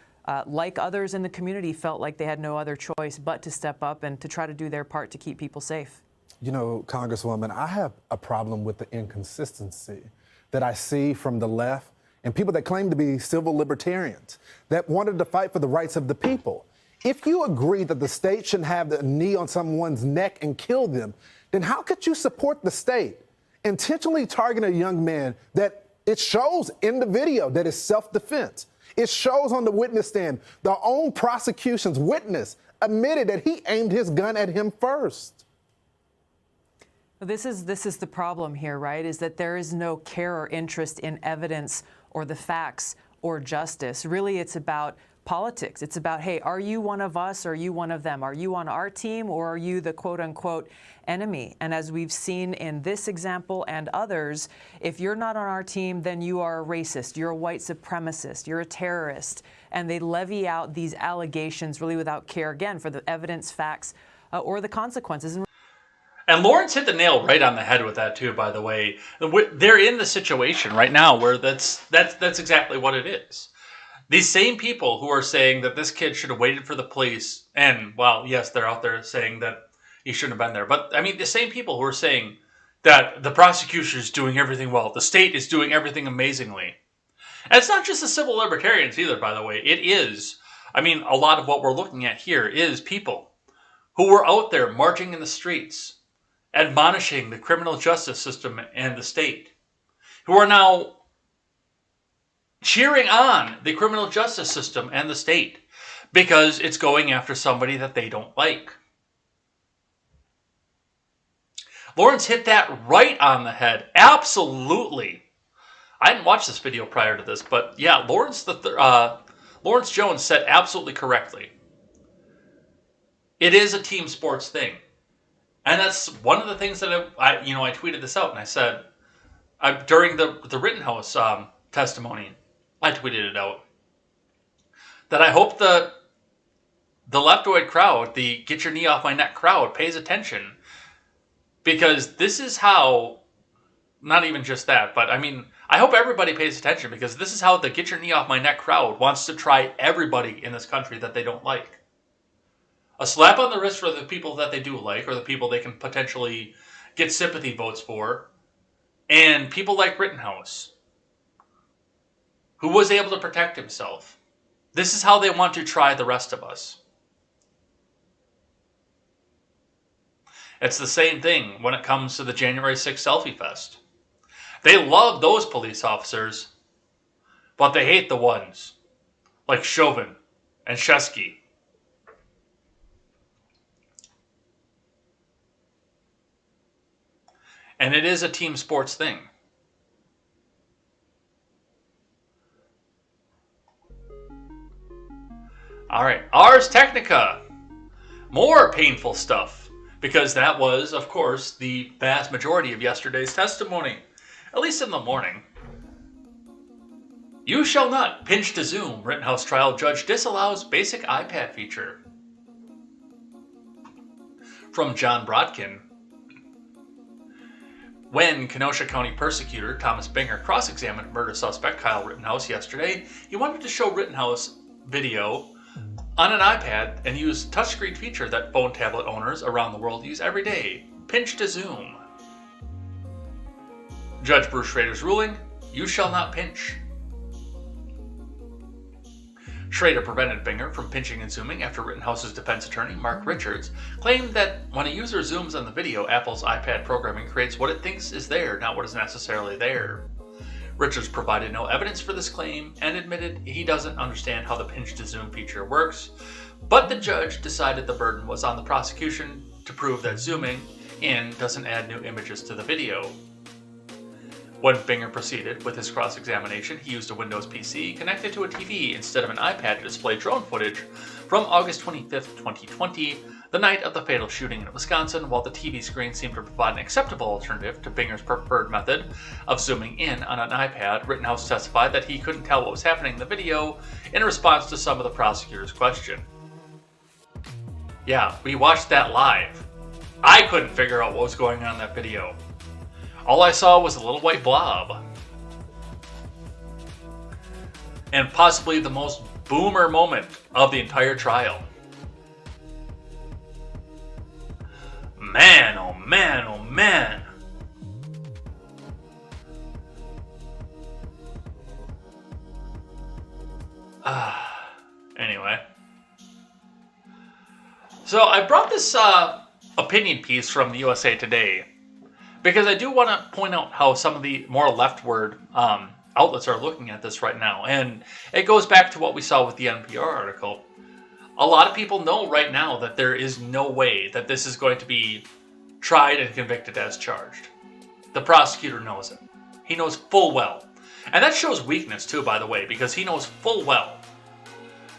H: like others in the community, felt like they had no other choice but to step up and to try to do their part to keep people safe.
G: Congresswoman, I have a problem with the inconsistency that I see from the left and people that claim to be civil libertarians that wanted to fight for the rights of the people. If you agree that the state shouldn't have the knee on someone's neck and kill them, then how could you support the state intentionally targeting a young man that it shows in the video that is self-defense? It shows on the witness stand, the own prosecution's witness admitted that he aimed his gun at him first.
H: This is the problem here, right? Is that there is no care or interest in evidence or the facts or justice. Really, it's about politics. It's about, hey, are you one of us or are you one of them? Are you on our team or are you the quote unquote enemy? And as we've seen in this example and others, if you're not on our team, then you are a racist, you're a white supremacist, you're a terrorist. And they levy out these allegations really without care, again, for the evidence, facts, or the consequences.
A: And Lawrence hit the nail right on the head with that too, by the way. They're in the situation right now where that's exactly what it is. These same people who are saying that this kid should have waited for the police, and, well, yes, they're out there saying that he shouldn't have been there. But, I mean, the same people who are saying that the prosecution is doing everything well, the state is doing everything amazingly. And it's not just the civil libertarians either, by the way. It is, I mean, a lot of what we're looking at here is people who were out there marching in the streets, admonishing the criminal justice system and the state, who are now cheering on the criminal justice system and the state because it's going after somebody that they don't like. Lawrence hit that right on the head. Absolutely. I didn't watch this video prior to this, but yeah, Lawrence Jones said absolutely correctly. It is a team sports thing. And that's one of the things that I tweeted this out and I said, during the Rittenhouse testimony, I tweeted it out, that I hope the leftoid crowd, the get your knee off my neck crowd, pays attention. Because this is how, not even just that, but I mean, I hope everybody pays attention because this is how the get your knee off my neck crowd wants to try everybody in this country that they don't like. A slap on the wrist for the people that they do like or the people they can potentially get sympathy votes for. And people like Rittenhouse, who was able to protect himself. This is how they want to try the rest of us. It's the same thing when it comes to the January 6th Selfie Fest. They love those police officers, but they hate the ones like Chauvin and Shesky. And it is a team sports thing. All right, Ars Technica. More painful stuff, because that was, of course, the vast majority of yesterday's testimony, at least in the morning. You shall not pinch to zoom. Rittenhouse trial judge disallows basic iPad feature. From John Brodkin. When Kenosha County prosecutor Thomas Binger cross-examined murder suspect Kyle Rittenhouse yesterday, he wanted to show Rittenhouse video on an iPad and use touchscreen feature that phone tablet owners around the world use every day, pinch to zoom. Judge Bruce Schrader's ruling, you shall not pinch. Schrader prevented Binger from pinching and zooming after Rittenhouse's defense attorney, Mark Richards, claimed that when a user zooms on the video, Apple's iPad programming creates what it thinks is there, not what is necessarily there. Richards provided no evidence for this claim and admitted he doesn't understand how the pinch to zoom feature works, but the judge decided the burden was on the prosecution to prove that zooming in doesn't add new images to the video. When Binger proceeded with his cross-examination, he used a Windows PC connected to a TV instead of an iPad to display drone footage from August 25th, 2020, the night of the fatal shooting in Wisconsin, while the TV screen seemed to provide an acceptable alternative to Binger's preferred method of zooming in on an iPad. Rittenhouse testified that he couldn't tell what was happening in the video in response to some of the prosecutor's question. Yeah, we watched that live. I couldn't figure out what was going on in that video. All I saw was a little white blob. And possibly the most boomer moment of the entire trial. Man, oh man, oh man. Anyway. So I brought this opinion piece from the USA Today because I do want to point out how some of the more leftward outlets are looking at this right now. And it goes back to what we saw with the NPR article. A lot of people know right now that there is no way that this is going to be tried and convicted as charged. The prosecutor knows it. He knows full well. And that shows weakness too, by the way, because he knows full well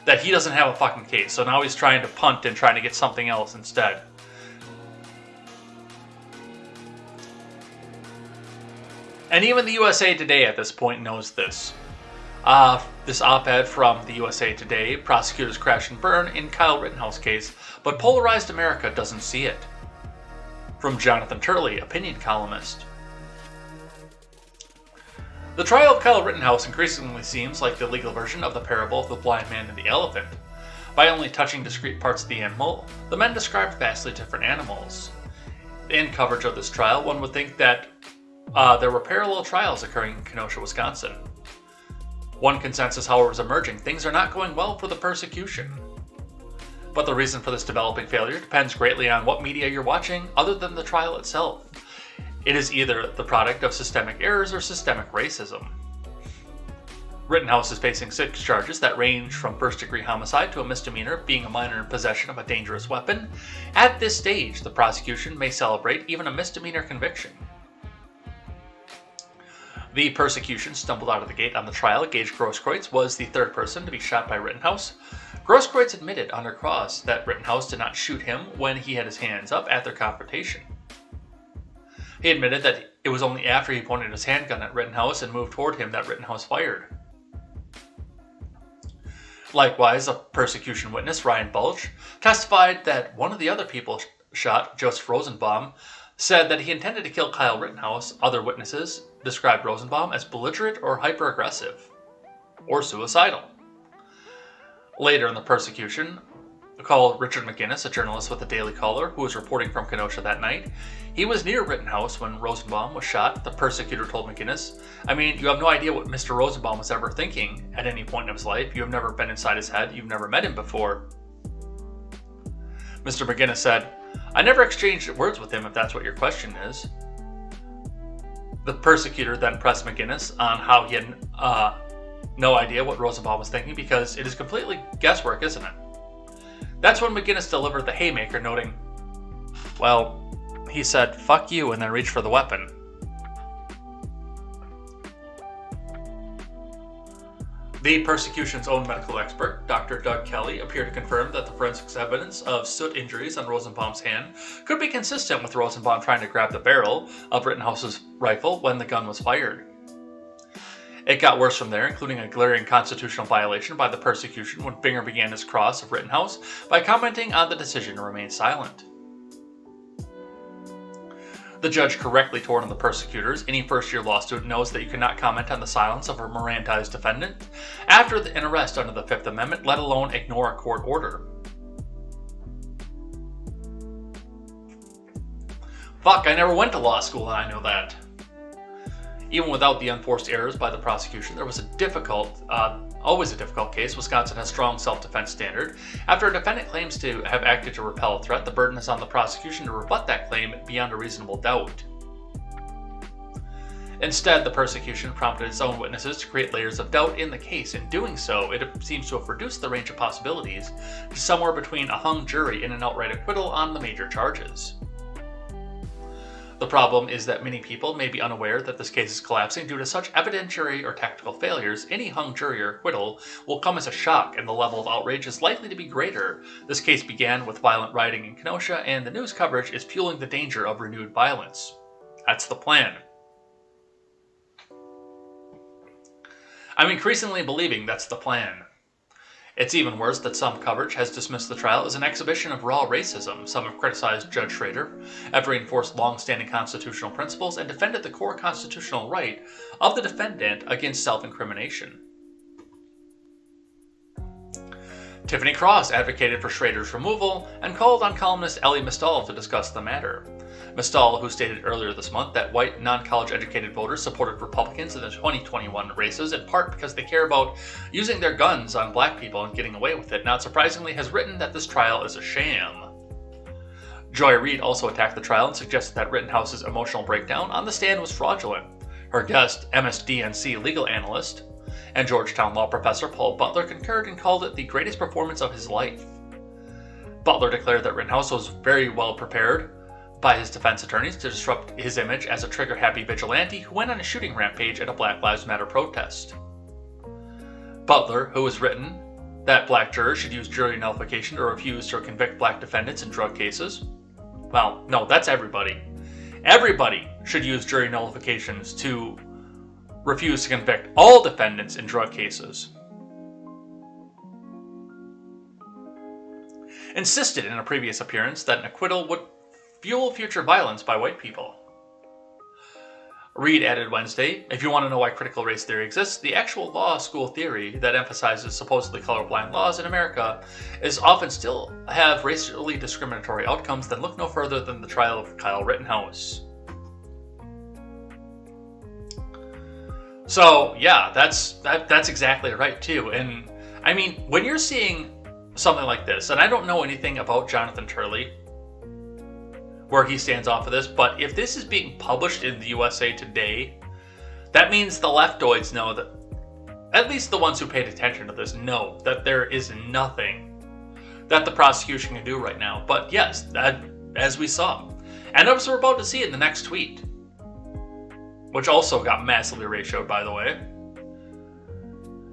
A: that he doesn't have a fucking case. So now he's trying to punt and trying to get something else instead. And even the USA Today at this point knows this. This op-ed from the USA Today, prosecutors crash and burn in Kyle Rittenhouse case, but polarized America doesn't see it. From Jonathan Turley, opinion columnist. The trial of Kyle Rittenhouse increasingly seems like the legal version of the parable of the blind man and the elephant. By only touching discrete parts of the animal, the men described vastly different animals. In coverage of this trial, one would think that there were parallel trials occurring in Kenosha, Wisconsin. One consensus, however, is emerging. Things are not going well for the persecution. But the reason for this developing failure depends greatly on what media you're watching other than the trial itself. It is either the product of systemic errors or systemic racism. Rittenhouse is facing 6 charges that range from first-degree homicide to a misdemeanor, being a minor in possession of a dangerous weapon. At this stage, the prosecution may celebrate even a misdemeanor conviction. The persecution stumbled out of the gate on the trial. Gaige Grosskreutz was the 3rd person to be shot by Rittenhouse. Grosskreutz admitted under cross that Rittenhouse did not shoot him when he had his hands up at their confrontation. He admitted that it was only after he pointed his handgun at Rittenhouse and moved toward him that Rittenhouse fired. Likewise, a persecution witness, Ryan Bulch, testified that one of the other people shot, Joseph Rosenbaum, said that he intended to kill Kyle Rittenhouse. Other witnesses described Rosenbaum as belligerent or hyper-aggressive, or suicidal. Later in the persecution, called Richard McGinnis, a journalist with the Daily Caller, who was reporting from Kenosha that night. He was near Rittenhouse when Rosenbaum was shot. The persecutor told McGinnis, "I mean, you have no idea what Mr. Rosenbaum was ever thinking at any point in his life. You have never been inside his head. You've never met him before." Mr. McGinnis said, "I never exchanged words with him, if that's what your question is." The persecutor then pressed McGinnis on how he had no idea what Rosenbaum was thinking because it is completely guesswork, isn't it? That's when McGinnis delivered the haymaker, noting, "Well, he said, 'fuck you,' and then reached for the weapon." The persecution's own medical expert, Dr. Doug Kelly, appeared to confirm that the forensics evidence of soot injuries on Rosenbaum's hand could be consistent with Rosenbaum trying to grab the barrel of Rittenhouse's rifle when the gun was fired. It got worse from there, including a glaring constitutional violation by the persecution when Binger began his cross of Rittenhouse by commenting on the decision to remain silent. The judge correctly told on the persecutors. Any first-year law student knows that you cannot comment on the silence of a Mirandized defendant after an arrest under the 5th Amendment, let alone ignore a court order. Fuck, I never went to law school and I know that. Even without the unforced errors by the prosecution, there was always a difficult case. Wisconsin has strong self-defense standard. After a defendant claims to have acted to repel a threat, the burden is on the prosecution to rebut that claim beyond a reasonable doubt. Instead, the persecution prompted its own witnesses to create layers of doubt in the case. In doing so, it seems to have reduced the range of possibilities to somewhere between a hung jury and an outright acquittal on the major charges. The problem is that many people may be unaware that this case is collapsing due to such evidentiary or tactical failures. Any hung jury or acquittal will come as a shock, and the level of outrage is likely to be greater. This case began with violent rioting in Kenosha, and the news coverage is fueling the danger of renewed violence. That's the plan. I'm increasingly believing that's the plan. It's even worse that some coverage has dismissed the trial as an exhibition of raw racism. Some have criticized Judge Schrader, have reinforced long-standing constitutional principles, and defended the core constitutional right of the defendant against self-incrimination. Tiffany Cross advocated for Schrader's removal and called on columnist Elie Mystal to discuss the matter. Mystal, who stated earlier this month that white, non-college educated voters supported Republicans in the 2021 races in part because they care about using their guns on black people and getting away with it, not surprisingly has written that this trial is a sham. Joy Reid also attacked the trial and suggested that Rittenhouse's emotional breakdown on the stand was fraudulent. Her guest, MSDNC legal analyst and Georgetown law professor Paul Butler concurred and called it the greatest performance of his life. Butler declared that Rittenhouse was very well prepared by his defense attorneys to disrupt his image as a trigger-happy vigilante who went on a shooting rampage at a Black Lives Matter protest. Butler, who has written that black jurors should use jury nullification to refuse to convict black defendants in drug cases. Well, no, that's everybody. Everybody should use jury nullifications to refuse to convict all defendants in drug cases. Insisted in a previous appearance that an acquittal would fuel future violence by white people. Reed added Wednesday, if you want to know why critical race theory exists, the actual law school theory that emphasizes supposedly colorblind laws in America is often still have racially discriminatory outcomes, then look no further than the trial of Kyle Rittenhouse. So yeah, that's exactly right too. And I mean, when you're seeing something like this, and I don't know anything about Jonathan Turley, where he stands off of this, but if this is being published in the USA Today, that means the leftoids know that, at least the ones who paid attention to this know that there is nothing that the prosecution can do right now. But yes, that, as we saw, and as we're about to see in the next tweet, which also got massively ratioed, by the way,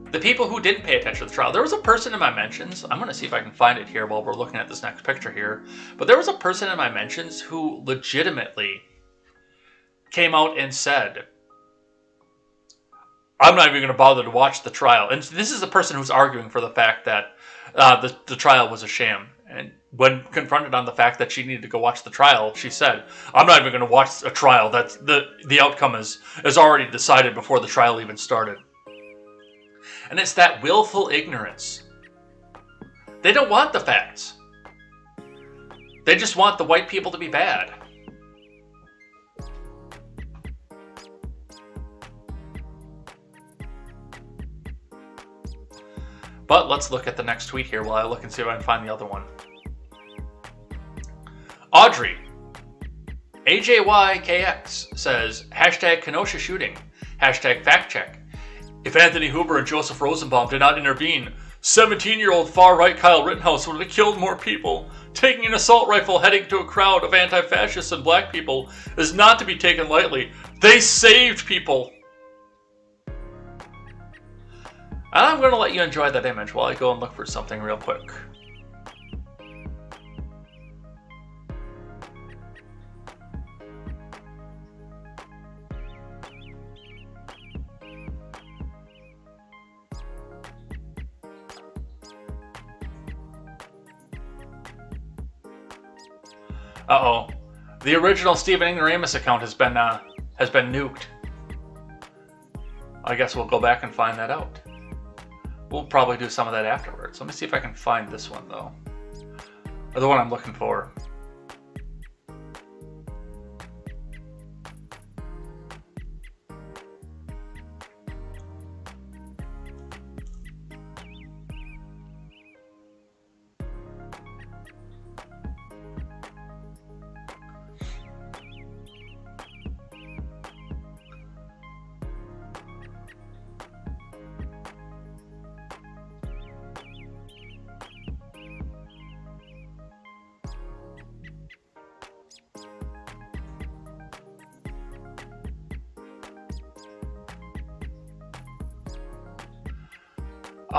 A: the people who didn't pay attention to the trial, there was a person in my mentions, I'm going to see if I can find it here while we're looking at this next picture here, but there was a person in my mentions who legitimately came out and said, I'm not even going to bother to watch the trial. And this is a person who's arguing for the fact that the trial was a sham. And when confronted on the fact that she needed to go watch the trial, she said, I'm not even going to watch a trial. That's the outcome is already decided before the trial even started. And it's that willful ignorance. They don't want the facts. They just want the white people to be bad. But let's look at the next tweet here while I look and see if I can find the other one. Audrey, AJYKX, says, hashtag Kenosha shooting, hashtag fact check. If Anthony Hoover and Joseph Rosenbaum did not intervene, 17-year-old far-right Kyle Rittenhouse would have killed more people. Taking an assault rifle heading to a crowd of anti-fascists and black people is not to be taken lightly. They saved people. And I'm going to let you enjoy that image while I go and look for something real quick. Uh-oh. The original Stephen Ignoramus account has been nuked. I guess we'll go back and find that out. We'll probably do some of that afterwards. Let me see if I can find this one, though. Or the one I'm looking for.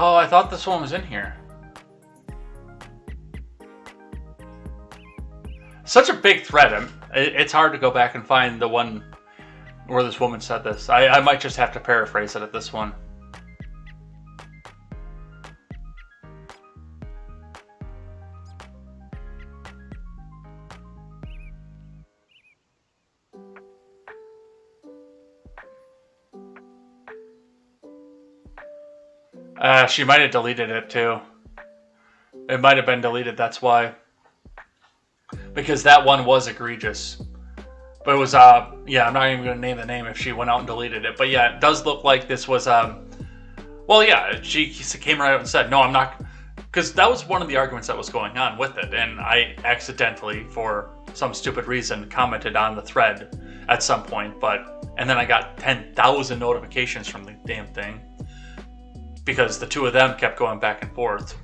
A: Oh, I thought this one was in here. Such a big thread. It's hard to go back and find the one where this woman said this. I might just have to paraphrase it at this one. She might have deleted it too. It might have been deleted, that's why. Because that one was egregious. But it was, yeah, I'm not even going to name the name if she went out and deleted it. But yeah, it does look like this was, well, yeah, she came right out and said, no, I'm not, because that was one of the arguments that was going on with it. And I accidentally, for some stupid reason, commented on the thread at some point. And then I got 10,000 notifications from the damn thing. Because the two of them kept going back and forth.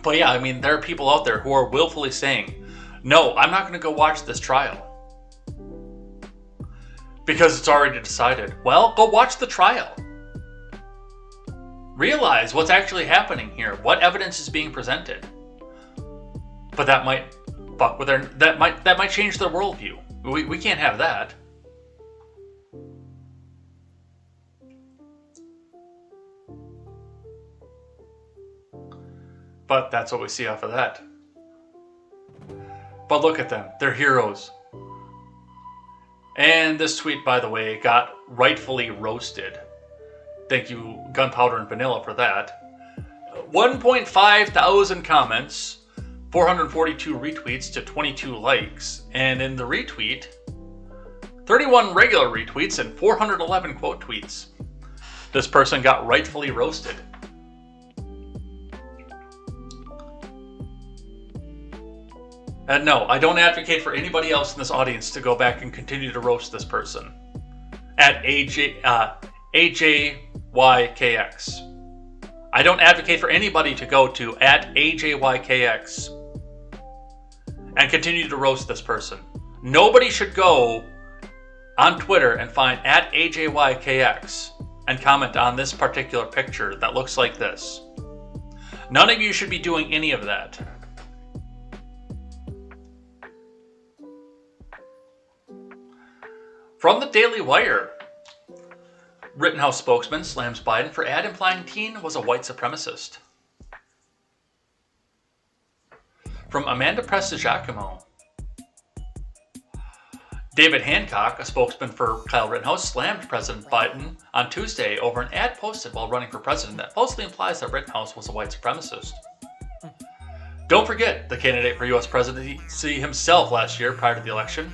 A: But yeah, I mean, there are people out there who are willfully saying, no, I'm not going to go watch this trial. Because it's already decided. Well, go watch the trial. realize what's actually happening here, what evidence is being presented. But that might fuck with their, that might change their worldview. We can't have that. But that's what we see off of that. But look at them. They're heroes. And this tweet, by the way, got rightfully roasted. Thank you, Gunpowder and Vanilla, for that. 1.5 thousand comments, 442 retweets to 22 likes. And in the retweet, 31 regular retweets and 411 quote tweets. This person got rightfully roasted. And no, I don't advocate for anybody else in this audience to go back and continue to roast this person. At AJYKX. I don't advocate for anybody to go to at AJYKX and continue to roast this person. Nobody should go on Twitter and find at AJYKX and comment on this particular picture that looks like this. None of you should be doing any of that. From the Daily Wire, Rittenhouse spokesman slams Biden for ad implying teen was a white supremacist. From Amanda Prestigiacomo, David Hancock, a spokesman for Kyle Rittenhouse, slammed President Biden on Tuesday over an ad posted while running for president that falsely implies that Rittenhouse was a white supremacist. Don't forget, the candidate for U.S. presidency himself last year, prior to the election,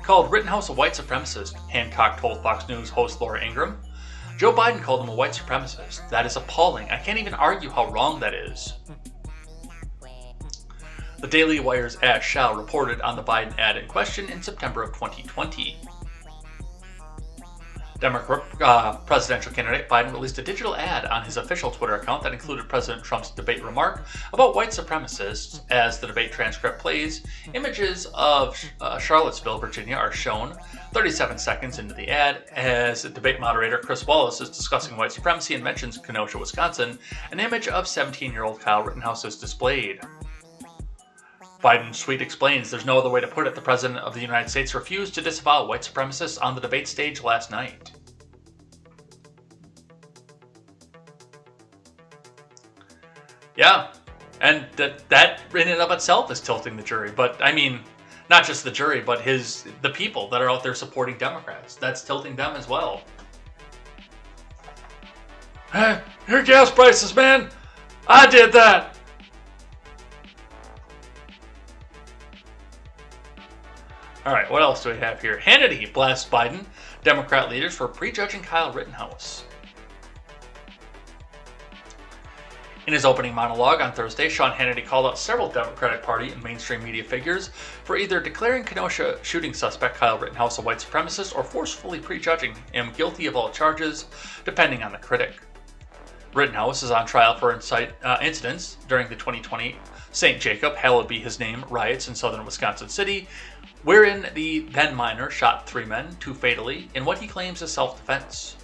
A: called Rittenhouse a white supremacist, Hancock told Fox News host Laura Ingraham. Joe Biden called him a white supremacist. That is appalling. I can't even argue how wrong that is. The Daily Wire's Ash Shao reported on the Biden ad in question in September of 2020. Democrat presidential candidate Biden released a digital ad on his official Twitter account that included President Trump's debate remark about white supremacists. As the debate transcript plays, images of Charlottesville, Virginia are shown 37 seconds into the ad as debate moderator Chris Wallace is discussing white supremacy and mentions Kenosha, Wisconsin. An image of 17-year-old Kyle Rittenhouse is displayed. Biden's tweet explains there's no other way to put it. The President of the United States refused to disavow white supremacists on the debate stage last night. Yeah, and that in and of itself is tilting the jury. But I mean, not just the jury, but the people that are out there supporting Democrats. That's tilting them as well. Hey, your gas prices, man. I did that. All right, what else do we have here? Hannity blasts Biden, Democrat leaders for prejudging Kyle Rittenhouse. In his opening monologue on Thursday, Sean Hannity called out several Democratic Party and mainstream media figures for either declaring Kenosha shooting suspect Kyle Rittenhouse a white supremacist or forcefully prejudging him guilty of all charges, depending on the critic. Rittenhouse is on trial for incidents during the 2020 St. Jacob, hallowed be his name, riots in southern Wisconsin City, wherein the then minor shot 3 men, 2 fatally, in what he claims is self-defense.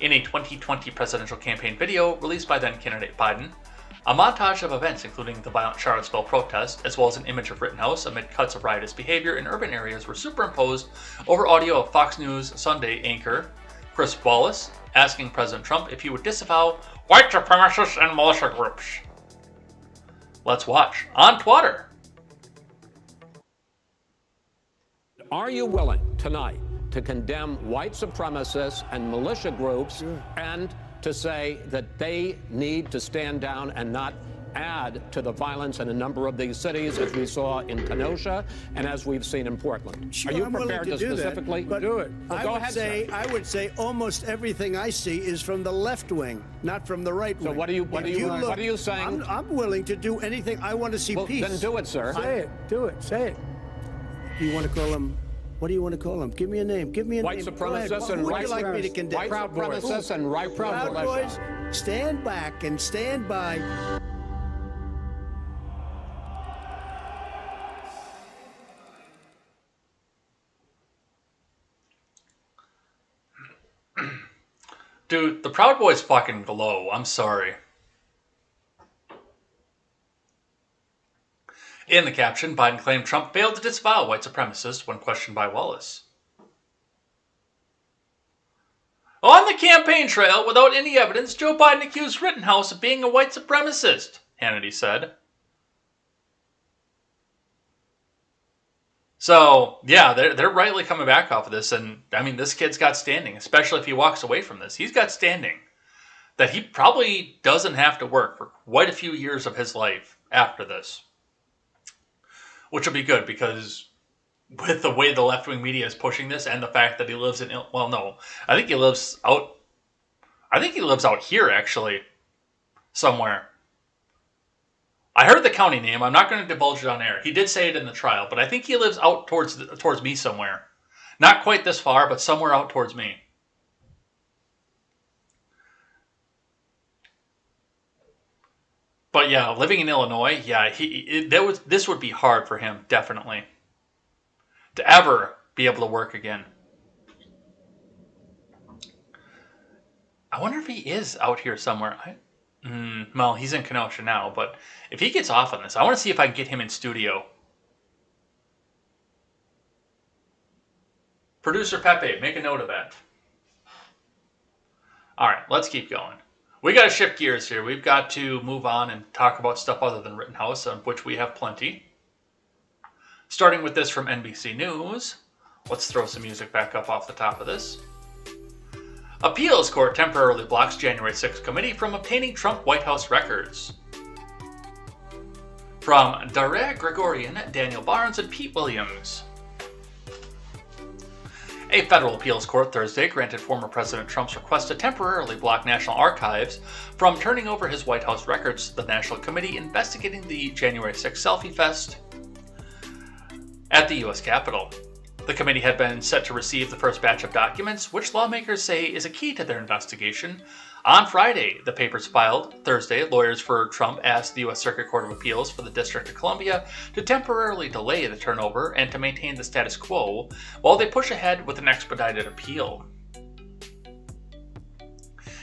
A: In a 2020 presidential campaign video released by then-candidate Biden, a montage of events including the violent Charlottesville protest, as well as an image of Rittenhouse amid cuts of riotous behavior in urban areas were superimposed over audio of Fox News Sunday anchor Chris Wallace asking President Trump if he would disavow white supremacists and militia groups. Let's watch. On Twitter.
I: Are you willing tonight to condemn white supremacists and militia groups and to say that they need to stand down and not add to the violence in a number of these cities, as we saw in Kenosha and as we've seen in Portland?
J: Sure,
I: are you
J: I'm
I: prepared to specifically
J: do it?
I: Well, go ahead, sir.
J: I would say almost everything I see is from the left wing, not from the right wing.
I: So what are you saying?
J: I'm willing to do anything. I want to see peace.
I: Then do it, sir.
J: Say it. Do it. Say it. You want to call them? What do you want to call them? Give me a name. Give me a
I: white
J: name.
I: Supremacists and
J: white supremacists. Like me to condemn?
I: White supremacists and right
J: Proud Boys. Stand back and stand by.
A: Dude, the Proud Boys fucking glow. I'm sorry. In the caption, Biden claimed Trump failed to disavow white supremacists when questioned by Wallace. On the campaign trail, without any evidence, Joe Biden accused Rittenhouse of being a white supremacist, Hannity said. So, yeah, they're rightly coming back off of this. And, I mean, this kid's got standing, especially if he walks away from this. He's got standing that he probably doesn't have to work for quite a few years of his life after this. Which will be good because with the way the left-wing media is pushing this and the fact that he lives in... Well, no. I think he lives out here, actually, somewhere. I heard the county name. I'm not going to divulge it on air. He did say it in the trial, but I think he lives out towards me somewhere. Not quite this far, but somewhere out towards me. But yeah, living in Illinois, yeah, this would be hard for him, definitely, to ever be able to work again. I wonder if he is out here somewhere. Well, he's in Kenosha now, but if he gets off on this, I want to see if I can get him in studio. Producer Pepe, make a note of that. All right, let's keep going. We got to shift gears here. We've got to move on and talk about stuff other than Rittenhouse, of which we have plenty. Starting with this from NBC News. Let's throw some music back up off the top of this. Appeals court temporarily blocks January 6th committee from obtaining Trump White House records. From Dara Gregorian, Daniel Barnes, and Pete Williams. A federal appeals court Thursday granted former President Trump's request to temporarily block National Archives from turning over his White House records to the National Committee investigating the January 6th selfie fest at the U.S. Capitol. The committee had been set to receive the first batch of documents, which lawmakers say is a key to their investigation. On Friday, the papers filed. Thursday, lawyers for Trump asked the U.S. Circuit Court of Appeals for the District of Columbia to temporarily delay the turnover and to maintain the status quo while they push ahead with an expedited appeal.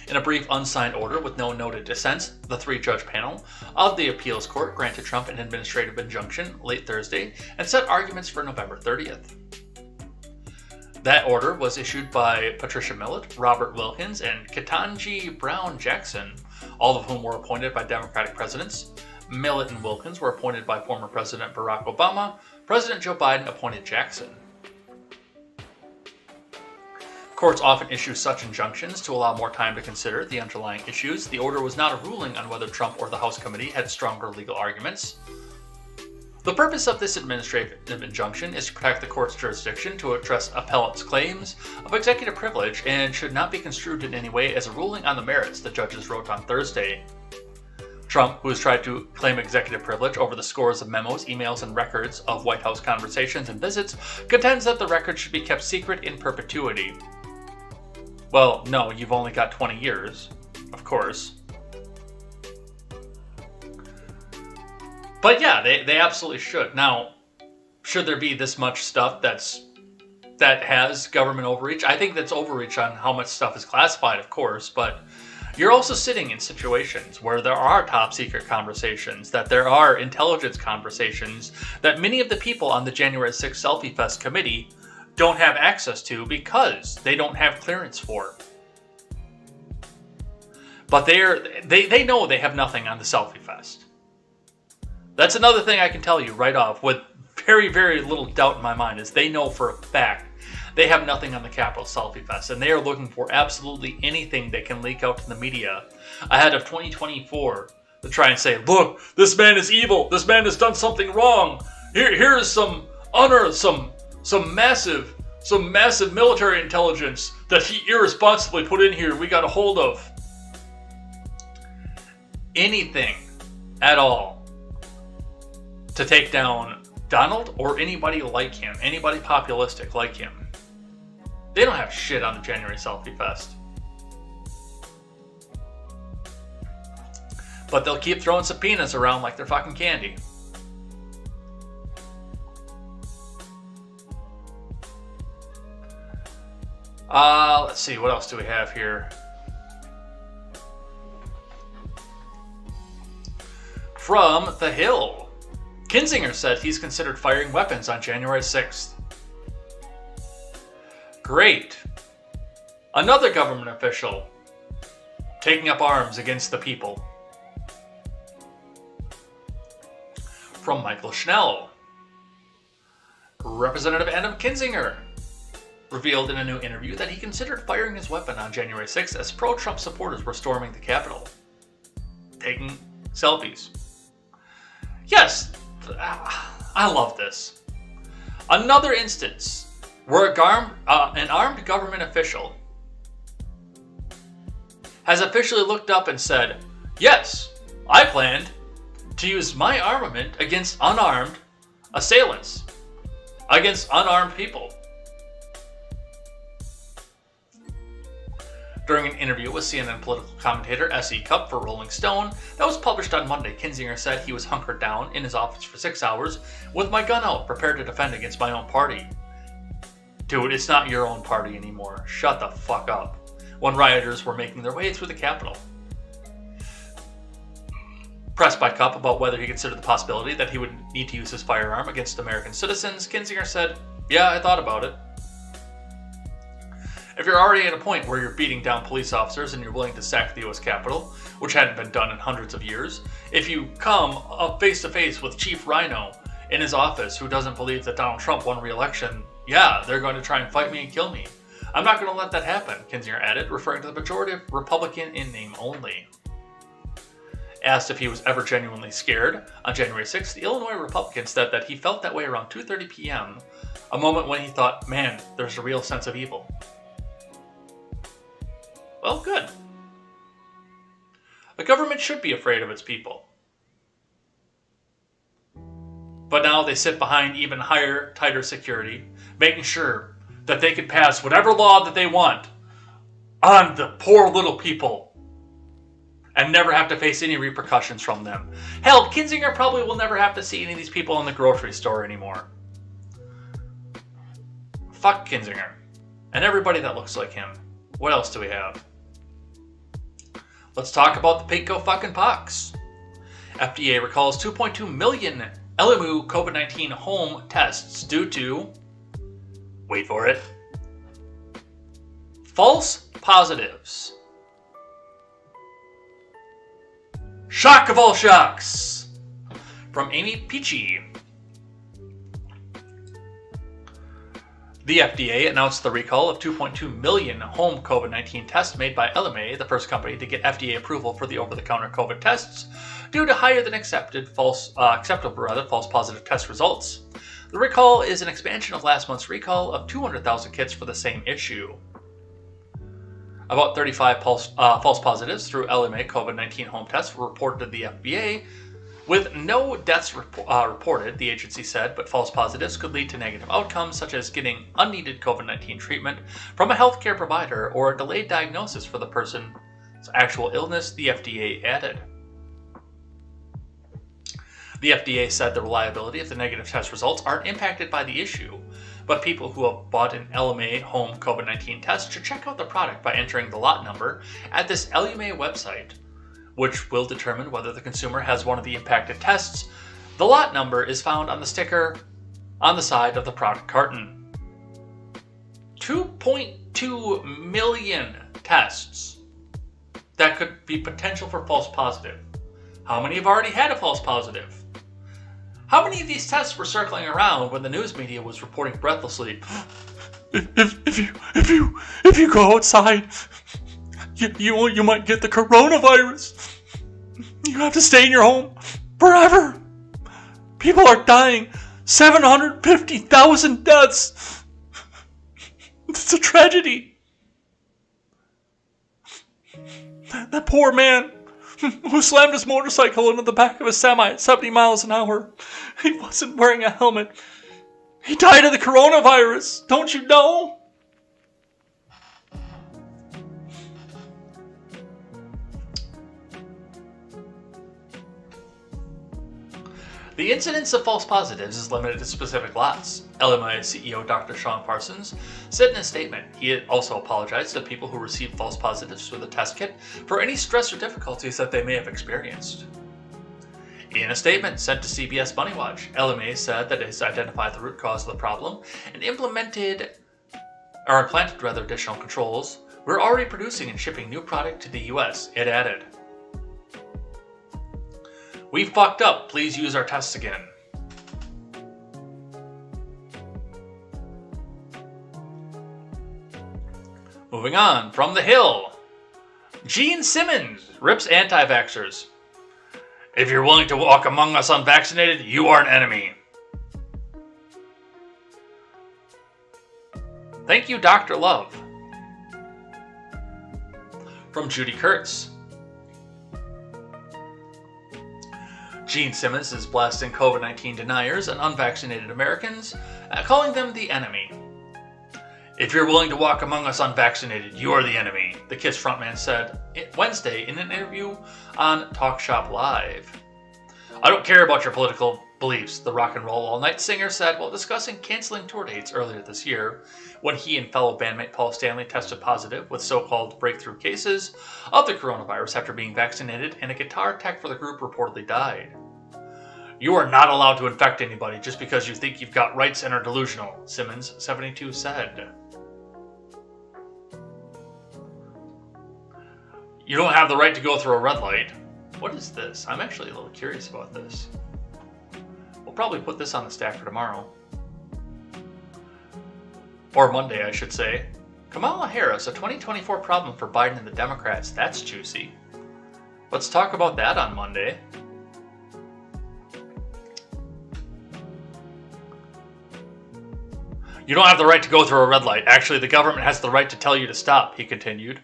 A: In a brief unsigned order with no noted dissents, the three-judge panel of the appeals court granted Trump an administrative injunction late Thursday and set arguments for November 30th. That order was issued by Patricia Millett, Robert Wilkins, and Ketanji Brown Jackson, all of whom were appointed by Democratic presidents. Millett and Wilkins were appointed by former President Barack Obama. President Joe Biden appointed Jackson. Courts often issue such injunctions to allow more time to consider the underlying issues. The order was not a ruling on whether Trump or the House committee had stronger legal arguments. The purpose of this administrative injunction is to protect the court's jurisdiction to address appellants' claims of executive privilege and should not be construed in any way as a ruling on the merits, the judges wrote on Thursday. Trump, who has tried to claim executive privilege over the scores of memos, emails, and records of White House conversations and visits, contends that the records should be kept secret in perpetuity. Well, no, you've only got 20 years, of course. But yeah, they absolutely should. Now, should there be this much stuff that has government overreach? I think that's overreach on how much stuff is classified, of course, but you're also sitting in situations where there are top secret conversations, that there are intelligence conversations that many of the people on the January 6th Selfie Fest committee don't have access to because they don't have clearance for. But they know they have nothing on the Selfie Fest. That's another thing I can tell you right off with very, very little doubt in my mind is they know for a fact they have nothing on the Capitol Selfie Fest, and they are looking for absolutely anything that can leak out to the media ahead of 2024 to try and say, look, this man is evil, this man has done something wrong, here is some massive military intelligence that he irresponsibly put in here we got a hold of. Anything at all to take down Donald or anybody like him, anybody populistic like him. They don't have shit on the January Selfie Fest. But they'll keep throwing subpoenas around like they're fucking candy. Let's see, what else do we have here? From The Hill, Kinzinger said he's considered firing weapons on January 6th. Great. Another government official taking up arms against the people. From Michael Schnell, Representative Adam Kinzinger revealed in a new interview that he considered firing his weapon on January 6th as pro-Trump supporters were storming the Capitol, taking selfies. Yes, I love this. Another instance where an armed government official has officially looked up and said, yes, I planned to use my armament against unarmed assailants, against unarmed people. During an interview with CNN political commentator S.E. Cupp for Rolling Stone that was published on Monday, Kinzinger said he was hunkered down in his office for 6 hours with my gun out, prepared to defend against my own party. Dude, it's not your own party anymore. Shut the fuck up. When rioters were making their way through the Capitol. Pressed by Cupp about whether he considered the possibility that he would need to use his firearm against American citizens, Kinzinger said, yeah, I thought about it. If you're already at a point where you're beating down police officers and you're willing to sack the U.S. Capitol, which hadn't been done in hundreds of years, if you come up face to face with Chief Rhino in his office who doesn't believe that Donald Trump won re-election, yeah, they're going to try and fight me and kill me. I'm not going to let that happen, Kinzinger added, referring to the pejorative Republican in name only. Asked if he was ever genuinely scared, on January 6th, the Illinois Republican said that he felt that way around 2:30 p.m., a moment when he thought, man, there's a real sense of evil. Well, good. The government should be afraid of its people. But now they sit behind even higher, tighter security, making sure that they can pass whatever law that they want on the poor little people and never have to face any repercussions from them. Hell, Kinzinger probably will never have to see any of these people in the grocery store anymore. Fuck Kinzinger. And everybody that looks like him. What else do we have? Let's talk about the pinko fucking pox. FDA recalls 2.2 million LMU COVID-19 home tests due to, wait for it, false positives. Shock of all shocks! From Amy Peachy. The FDA announced the recall of 2.2 million home COVID-19 tests made by LMA, the first company to get FDA approval for the over-the-counter COVID tests, due to higher than acceptable false positive test results. The recall is an expansion of last month's recall of 200,000 kits for the same issue. About 35 false positives through LMA COVID-19 home tests were reported to the FDA, with no deaths reported, the agency said, but false positives could lead to negative outcomes such as getting unneeded COVID-19 treatment from a healthcare provider or a delayed diagnosis for the person's actual illness, the FDA added. The FDA said the reliability of the negative test results aren't impacted by the issue, but people who have bought an LMA home COVID-19 test should check out the product by entering the lot number at this LMA website, which will determine whether the consumer has one of the impacted tests. The lot number is found on the sticker on the side of the product carton. 2.2 million tests that could be potential for false positive. How many have already had a false positive? How many of these tests were circling around when the news media was reporting breathlessly, if you go outside, you might get the coronavirus. You have to stay in your home forever. People are dying. 750,000 deaths. It's a tragedy. That poor man who slammed his motorcycle into the back of a semi at 70 miles an hour. He wasn't wearing a helmet. He died of the coronavirus. Don't you know? The incidence of false positives is limited to specific lots. LMI CEO Dr. Sean Parsons said in a statement he had also apologized to people who received false positives through the test kit for any stress or difficulties that they may have experienced. In a statement sent to CBS Money Watch, LMA said that it has identified the root cause of the problem and implanted additional controls. We're already producing and shipping new product to the US, it added. We fucked up. Please use our tests again. Moving on, from the Hill. Gene Simmons rips anti-vaxxers. If you're willing to walk among us unvaccinated, you are an enemy. Thank you, Dr. Love. From Judy Kurtz. Gene Simmons is blasting COVID-19 deniers and unvaccinated Americans, calling them the enemy. If you're willing to walk among us unvaccinated, you are the enemy, the KISS frontman said Wednesday in an interview on Talk Shop Live. I don't care about your political beliefs, the Rock and Roll All Night singer said while discussing canceling tour dates earlier this year when he and fellow bandmate Paul Stanley tested positive with so-called breakthrough cases of the coronavirus after being vaccinated, and a guitar tech for the group reportedly died. You are not allowed to infect anybody just because you think you've got rights and are delusional, Simmons, 72, said. You don't have the right to go through a red light. What is this? I'm actually a little curious about this. We'll probably put this on the stack for tomorrow. Or Monday, I should say. Kamala Harris, a 2024 problem for Biden and the Democrats. That's juicy. Let's talk about that on Monday. You don't have the right to go through a red light. Actually, the government has the right to tell you to stop, he continued.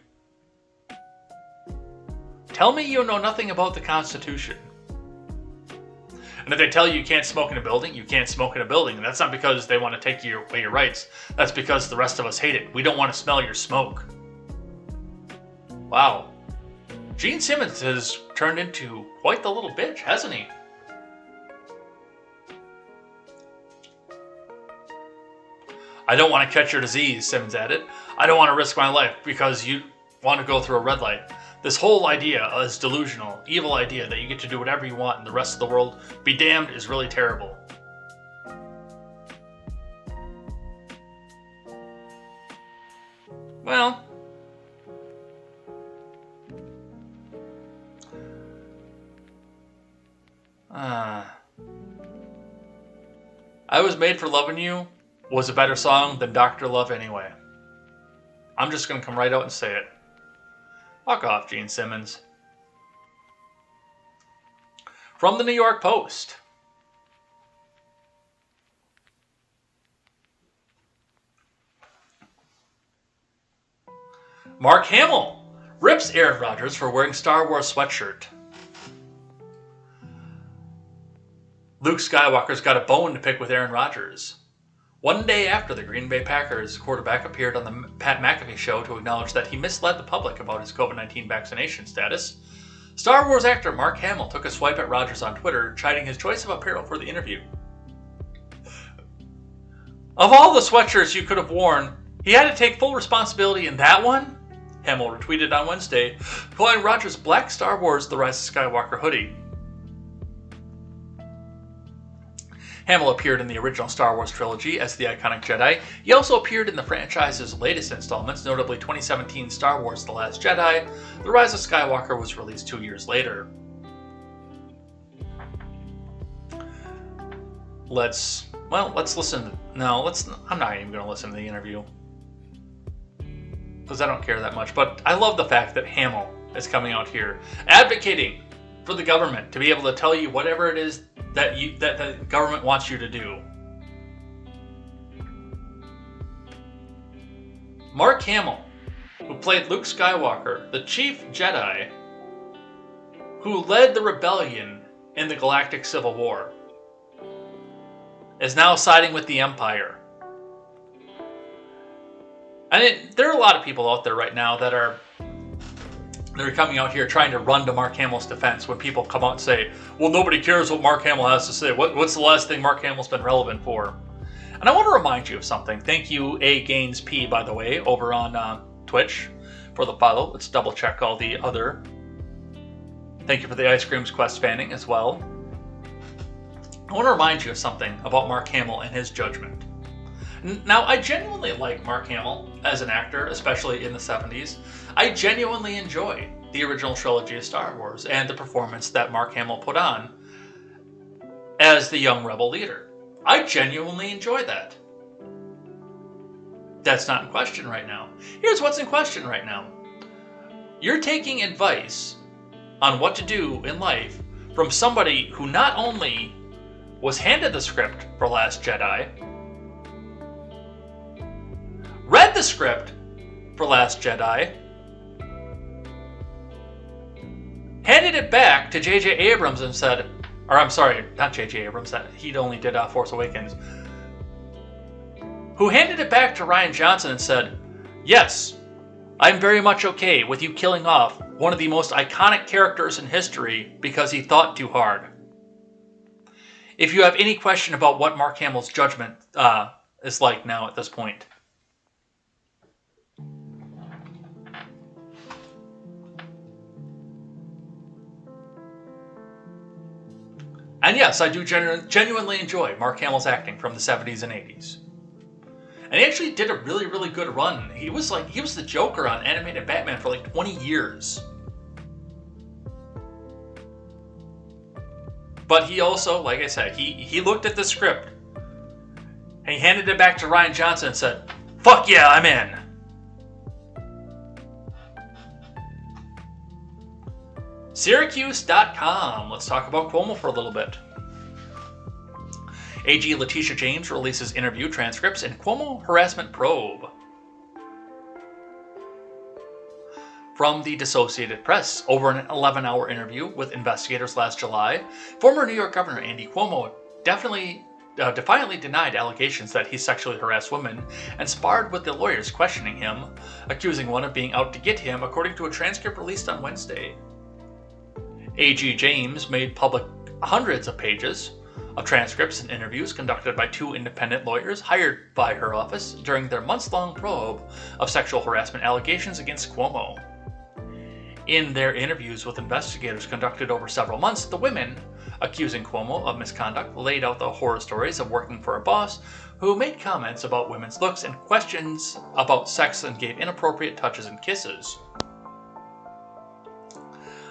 A: Tell me you know nothing about the Constitution. And if they tell you you can't smoke in a building, you can't smoke in a building. And that's not because they want to take away your rights. That's because the rest of us hate it. We don't want to smell your smoke. Wow. Gene Simmons has turned into quite the little bitch, hasn't he? I don't want to catch your disease, Simmons added. I don't want to risk my life because you want to go through a red light. This whole idea is delusional, evil idea that you get to do whatever you want and the rest of the world be damned is really terrible. Well, I Was Made for Loving You was a better song than Dr. Love anyway. I'm just going to come right out and say it. Fuck off, Gene Simmons. From the New York Post. Mark Hamill rips Aaron Rodgers for wearing Star Wars sweatshirt. Luke Skywalker's got a bone to pick with Aaron Rodgers. One day after the Green Bay Packers quarterback appeared on the Pat McAfee show to acknowledge that he misled the public about his COVID-19 vaccination status, Star Wars actor Mark Hamill took a swipe at Rodgers on Twitter, chiding his choice of apparel for the interview. Of all the sweatshirts you could have worn, he had to take full responsibility in that one? Hamill retweeted on Wednesday, calling Rodgers' black Star Wars The Rise of Skywalker hoodie. Hamill appeared in the original Star Wars trilogy as the iconic Jedi. He also appeared in the franchise's latest installments, notably 2017 Star Wars The Last Jedi. The Rise of Skywalker was released 2 years later. Let's listen. I'm not even going to listen to the interview, because I don't care that much. But I love the fact that Hamill is coming out here advocating for the government to be able to tell you whatever it is that the government wants you to do. Mark Hamill, who played Luke Skywalker, the chief Jedi, who led the rebellion in the Galactic Civil War, is now siding with the Empire. And there are a lot of people out there right now that are coming out here trying to run to Mark Hamill's defense when people come out and say, well, nobody cares what Mark Hamill has to say. What's the last thing Mark Hamill's been relevant for? And I want to remind you of something. Thank you, A. Gaines P, by the way, over on Twitch for the follow. Let's double check all the other. Thank you for the Ice Creams Quest fanning as well. I want to remind you of something about Mark Hamill and his judgment. Now, I genuinely like Mark Hamill as an actor, especially in the 70s. I genuinely enjoy the original trilogy of Star Wars and the performance that Mark Hamill put on as the young rebel leader. I genuinely enjoy that. That's not in question right now. Here's what's in question right now. You're taking advice on what to do in life from somebody who not only was handed the script for Last Jedi, read the script for Last Jedi, handed it back to J.J. Abrams and said, or I'm sorry, not J.J. Abrams, he only did Force Awakens, who handed it back to Rian Johnson and said, yes, I'm very much okay with you killing off one of the most iconic characters in history because he thought too hard. If you have any question about what Mark Hamill's judgment is like now at this point, and yes, I do genuinely enjoy Mark Hamill's acting from the 70s and 80s. And he actually did a really, really good run. He was the Joker on animated Batman for like 20 years. But he also, like I said, he looked at the script and he handed it back to Rian Johnson and said, fuck yeah, I'm in. Syracuse.com. Let's talk about Cuomo for a little bit. AG Letitia James releases interview transcripts in Cuomo harassment probe. From the Associated Press, over an 11-hour interview with investigators last July, former New York Governor Andy Cuomo defiantly denied allegations that he sexually harassed women and sparred with the lawyers questioning him, accusing one of being out to get him, according to a transcript released on Wednesday. AG James made public hundreds of pages of transcripts and interviews conducted by two independent lawyers hired by her office during their months-long probe of sexual harassment allegations against Cuomo. In their interviews with investigators conducted over several months, the women accusing Cuomo of misconduct laid out the horror stories of working for a boss who made comments about women's looks and questions about sex and gave inappropriate touches and kisses.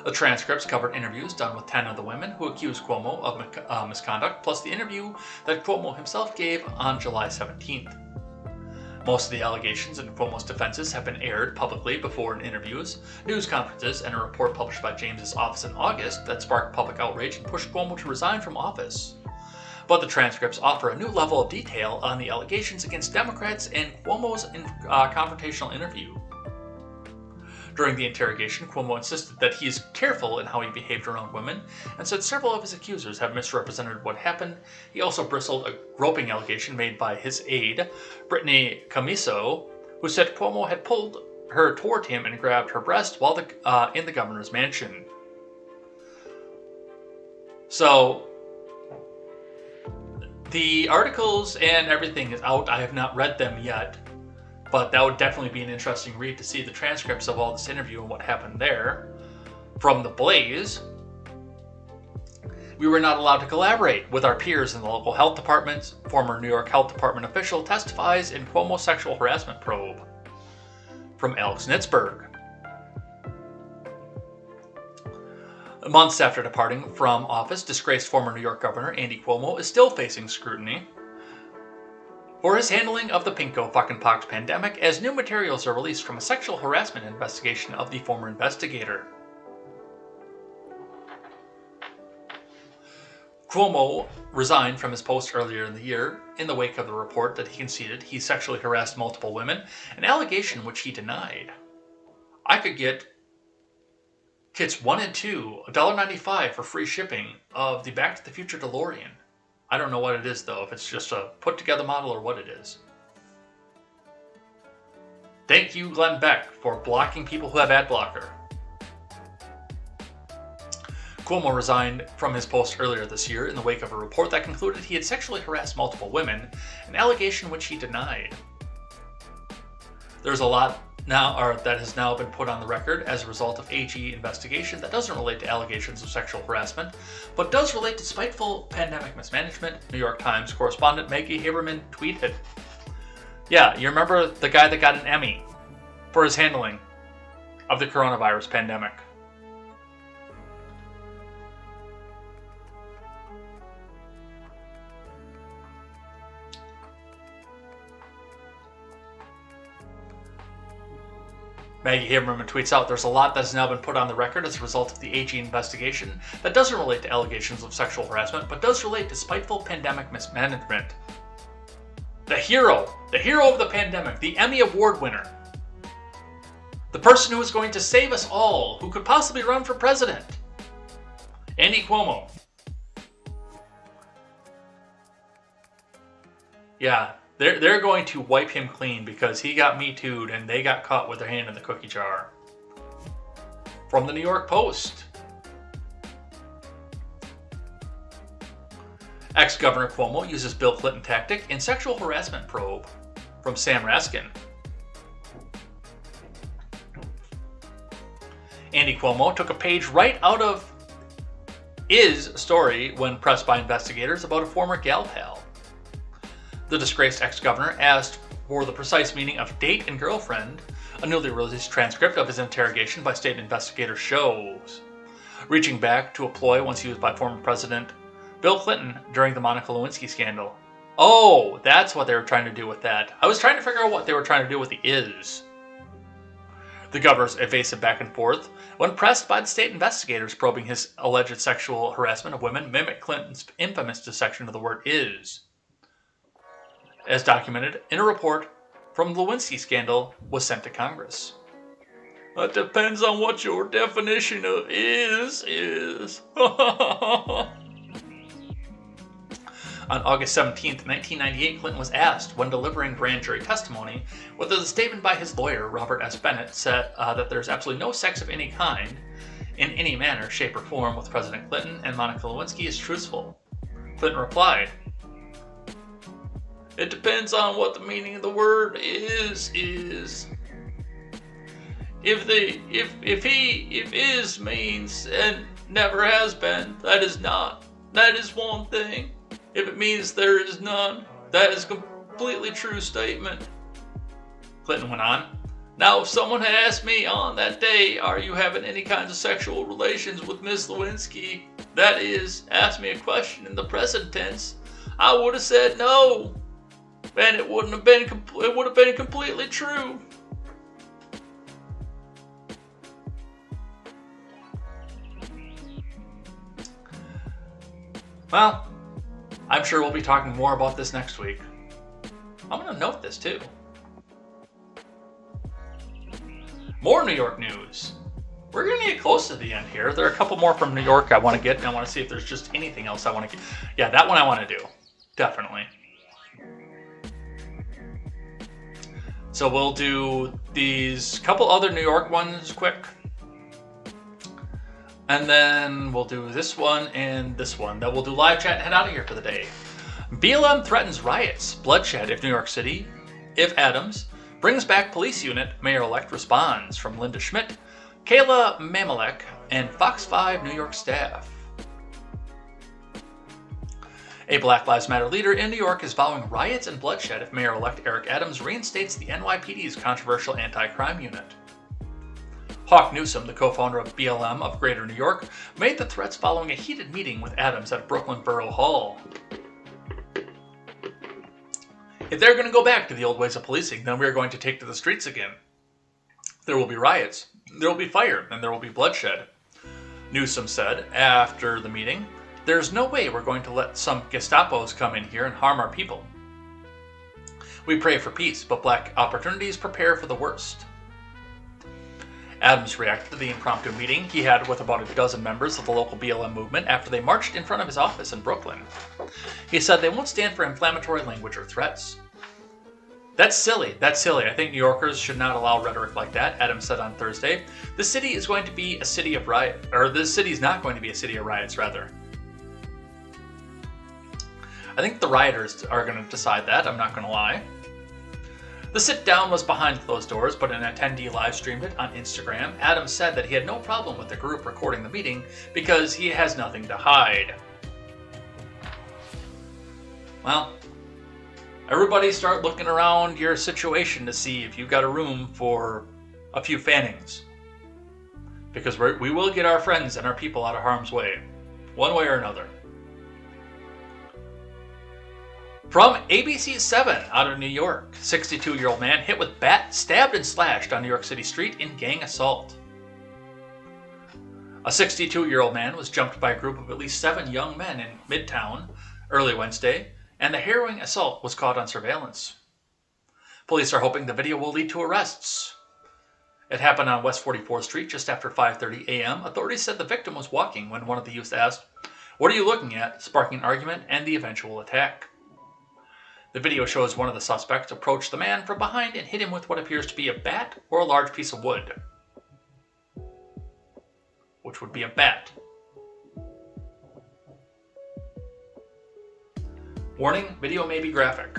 A: The transcripts covered interviews done with 10 of the women who accused Cuomo of misconduct, plus the interview that Cuomo himself gave on July 17th. Most of the allegations in Cuomo's defenses have been aired publicly before in interviews, news conferences, and a report published by James's office in August that sparked public outrage and pushed Cuomo to resign from office. But the transcripts offer a new level of detail on the allegations against Democrats and Cuomo's confrontational interview. During the interrogation, Cuomo insisted that he is careful in how he behaved around women and said several of his accusers have misrepresented what happened. He also bristled a groping allegation made by his aide, Brittany Camiso, who said Cuomo had pulled her toward him and grabbed her breast while in the governor's mansion. So, the articles and everything is out. I have not read them yet. But that would definitely be an interesting read to see the transcripts of all this interview and what happened there. From The Blaze, we were not allowed to collaborate with our peers in the local health departments. Former New York Health Department official testifies in Cuomo sexual harassment probe. From Alex Nitzberg. Months after departing from office, disgraced former New York Governor Andy Cuomo is still facing scrutiny for his handling of the pinko fucking pox pandemic, as new materials are released from a sexual harassment investigation of the former investigator. Cuomo resigned from his post earlier in the year in the wake of the report that he conceded he sexually harassed multiple women, an allegation which he denied. I could get kits 1 and 2, $1.95 for free shipping of the Back to the Future DeLorean. I don't know what it is, though, if it's just a put-together model or what it is. Thank you, Glenn Beck, for blocking people who have ad blocker. Cuomo resigned from his post earlier this year in the wake of a report that concluded he had sexually harassed multiple women, an allegation which he denied. There's a lot that has now been put on the record as a result of AG investigation that doesn't relate to allegations of sexual harassment, but does relate to spiteful pandemic mismanagement, New York Times correspondent Maggie Haberman tweeted. Yeah, you remember the guy that got an Emmy for his handling of the coronavirus pandemic. Maggie Haberman tweets out, there's a lot that has now been put on the record as a result of the AG investigation that doesn't relate to allegations of sexual harassment, but does relate to spiteful pandemic mismanagement. The hero of the pandemic, the Emmy Award winner, the person who is going to save us all, who could possibly run for president, Andy Cuomo. Yeah. They're going to wipe him clean because he got Me Too'd and they got caught with their hand in the cookie jar. From the New York Post. Ex-Governor Cuomo uses Bill Clinton tactic in sexual harassment probe. From Sam Raskin. Andy Cuomo took a page right out of his story when pressed by investigators about a former gal pal. The disgraced ex-governor asked for the precise meaning of date and girlfriend. A newly released transcript of his interrogation by state investigators shows. Reaching back to a ploy once used by former President Bill Clinton during the Monica Lewinsky scandal. Oh, that's what they were trying to do with that. I was trying to figure out what they were trying to do with the is. The governor's evasive back and forth, when pressed by the state investigators probing his alleged sexual harassment of women, mimicked Clinton's infamous dissection of the word is. As documented in a report from the Lewinsky scandal was sent to Congress. That depends on what your definition of is. On August 17, 1998, Clinton was asked, when delivering grand jury testimony, whether the statement by his lawyer, Robert S. Bennett, said that there's absolutely no sex of any kind, in any manner, shape, or form with President Clinton and Monica Lewinsky is truthful. Clinton replied, it depends on what the meaning of the word is. If is means and never has been, that is not. That is one thing. If it means there is none, that is a completely true statement. Clinton went on. Now, if someone had asked me on that day, are you having any kinds of sexual relations with Miss Lewinsky? That is, asked me a question in the present tense, I would have said no. And it would have been completely true. Well, I'm sure we'll be talking more about this next week. I'm going to note this too. More New York news. We're going to get close to the end here. There are a couple more from New York I want to get, and I want to see if there's just anything else I want to get. Yeah, that one I want to do. Definitely. So we'll do these couple other New York ones quick. And then we'll do this one and this one. Then we'll do live chat and head out of here for the day. BLM threatens riots, bloodshed if New York City. If Adams brings back police unit, mayor-elect responds. From Linda Schmidt, Kayla Mamalek, and Fox 5 New York staff. A Black Lives Matter leader in New York is vowing riots and bloodshed if Mayor-elect Eric Adams reinstates the NYPD's controversial anti-crime unit. Hawk Newsom, the co-founder of BLM of Greater New York, made the threats following a heated meeting with Adams at Brooklyn Borough Hall. If they're going to go back to the old ways of policing, then we're going to take to the streets again. There will be riots, there will be fire, and there will be bloodshed. Newsom said after the meeting, there's no way we're going to let some Gestapos come in here and harm our people. We pray for peace, but black opportunities prepare for the worst. Adams reacted to the impromptu meeting he had with about a dozen members of the local BLM movement after they marched in front of his office in Brooklyn. He said they won't stand for inflammatory language or threats. That's silly. I think New Yorkers should not allow rhetoric like that, Adams said on Thursday. The city is going to be a city of riots, or the city's not going to be a city of riots, rather. I think the rioters are going to decide that, I'm not going to lie. The sit-down was behind closed doors, but an attendee live-streamed it on Instagram. Adams said that he had no problem with the group recording the meeting because he has nothing to hide. Well, everybody start looking around your situation to see if you've got a room for a few fannings. Because we will get our friends and our people out of harm's way, one way or another. From ABC 7 out of New York, 62-year-old man hit with bat, stabbed and slashed on New York City street in gang assault. A 62-year-old man was jumped by a group of at least 7 young men in Midtown early Wednesday, and the harrowing assault was caught on surveillance. Police are hoping the video will lead to arrests. It happened on West 44th Street just after 5:30 a.m. Authorities said the victim was walking when one of the youths asked, "What are you looking at?" sparking an argument and the eventual attack. The video shows one of the suspects approach the man from behind and hit him with what appears to be a bat or a large piece of wood. Which would be a bat. Warning, video may be graphic.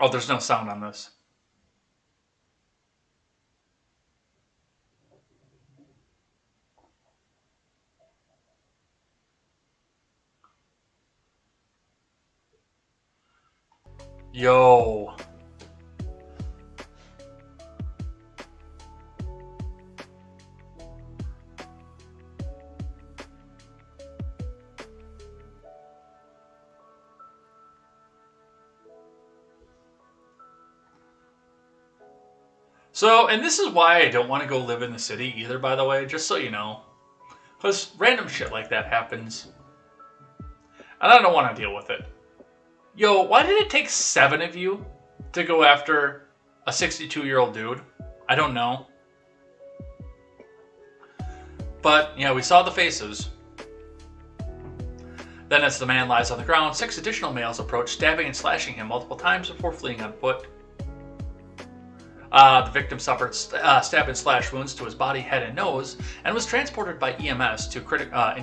A: Oh, there's no sound on this. Yo. So, and this is why I don't want to go live in the city either, by the way, just so you know. Because random shit like that happens. And I don't want to deal with it. Yo, why did it take 7 of you to go after a 62-year-old dude? I don't know. But, yeah, we saw the faces. Then as the man lies on the ground, 6 additional males approach, stabbing and slashing him multiple times before fleeing on foot. The victim suffered stab and slash wounds to his body, head, and nose, and was transported by EMS in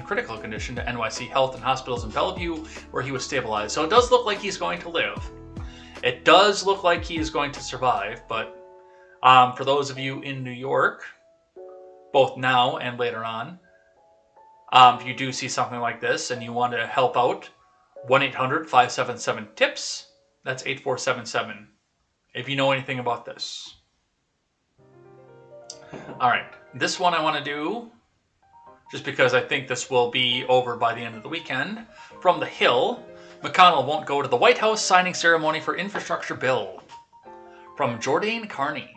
A: critical condition to NYC Health and Hospitals in Bellevue, where he was stabilized. So it does look like he's going to live. It does look like he is going to survive, but for those of you in New York, both now and later on, if you do see something like this and you want to help out, 1-800-577-TIPS, that's 8477. If you know anything about this. Alright, this one I want to do, just because I think this will be over by the end of the weekend. From The Hill, McConnell won't go to the White House signing ceremony for infrastructure bill. From Jordan Carney.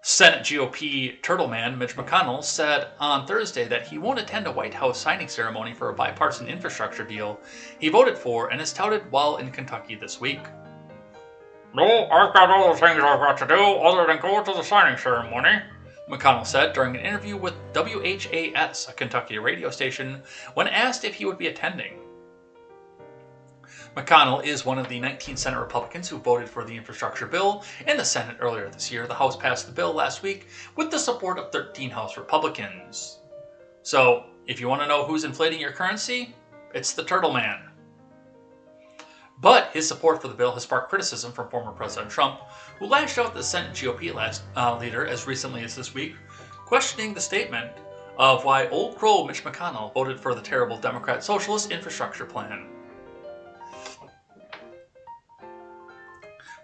A: Senate GOP turtle man Mitch McConnell said on Thursday that he won't attend a White House signing ceremony for a bipartisan infrastructure deal he voted for and is touted while in Kentucky this week. "No, I've got other things I've got to do other than go to the signing ceremony," McConnell said during an interview with WHAS, a Kentucky radio station, when asked if he would be attending. McConnell is one of the 19 Senate Republicans who voted for the infrastructure bill in the Senate earlier this year. The House passed the bill last week with the support of 13 House Republicans. So, if you want to know who's inflating your currency, it's the Turtle Man. But his support for the bill has sparked criticism from former President Trump, who lashed out at the Senate GOP leader as recently as this week, questioning the statement of why old crow Mitch McConnell voted for the terrible Democrat Socialist infrastructure plan.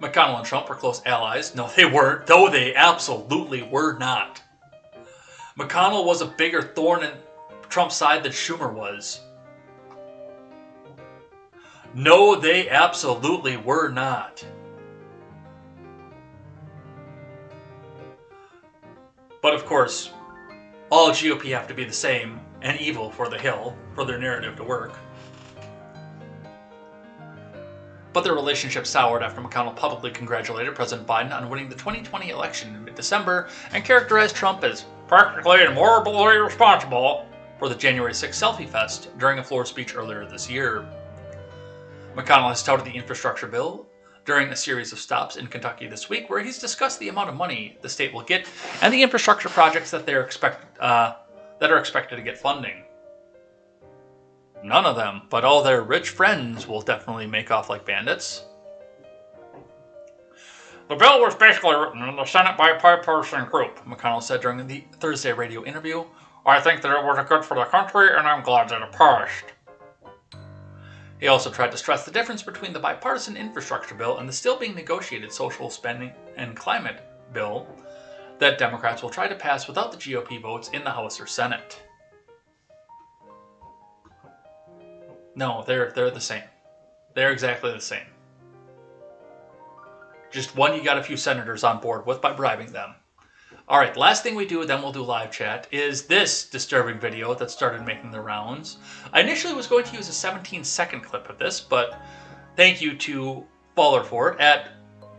A: McConnell and Trump were close allies. No, they weren't, though they absolutely were not. McConnell was a bigger thorn in Trump's side than Schumer was. No, they absolutely were not. But of course, all GOP have to be the same and evil for the Hill, for their narrative to work. But their relationship soured after McConnell publicly congratulated President Biden on winning the 2020 election in mid-December and characterized Trump as practically and morally responsible for the January 6th selfie fest during a floor speech earlier this year. McConnell has touted the infrastructure bill, during a series of stops in Kentucky this week, where he's discussed the amount of money the state will get and the infrastructure projects that are expected to get funding. None of them, but all their rich friends will definitely make off like bandits. The bill was basically written in the Senate bipartisan group, McConnell said during the Thursday radio interview. I think that it was good for the country, and I'm glad that it passed. He also tried to stress the difference between the bipartisan infrastructure bill and the still being negotiated social spending and climate bill that Democrats will try to pass without the GOP votes in the House or Senate. No, they're the same. They're exactly the same. Just one you got a few senators on board with by bribing them. Alright, last thing we do, then we'll do live chat, is this disturbing video that started making the rounds. I initially was going to use a 17-second clip of this, but thank you to Fallerfort, at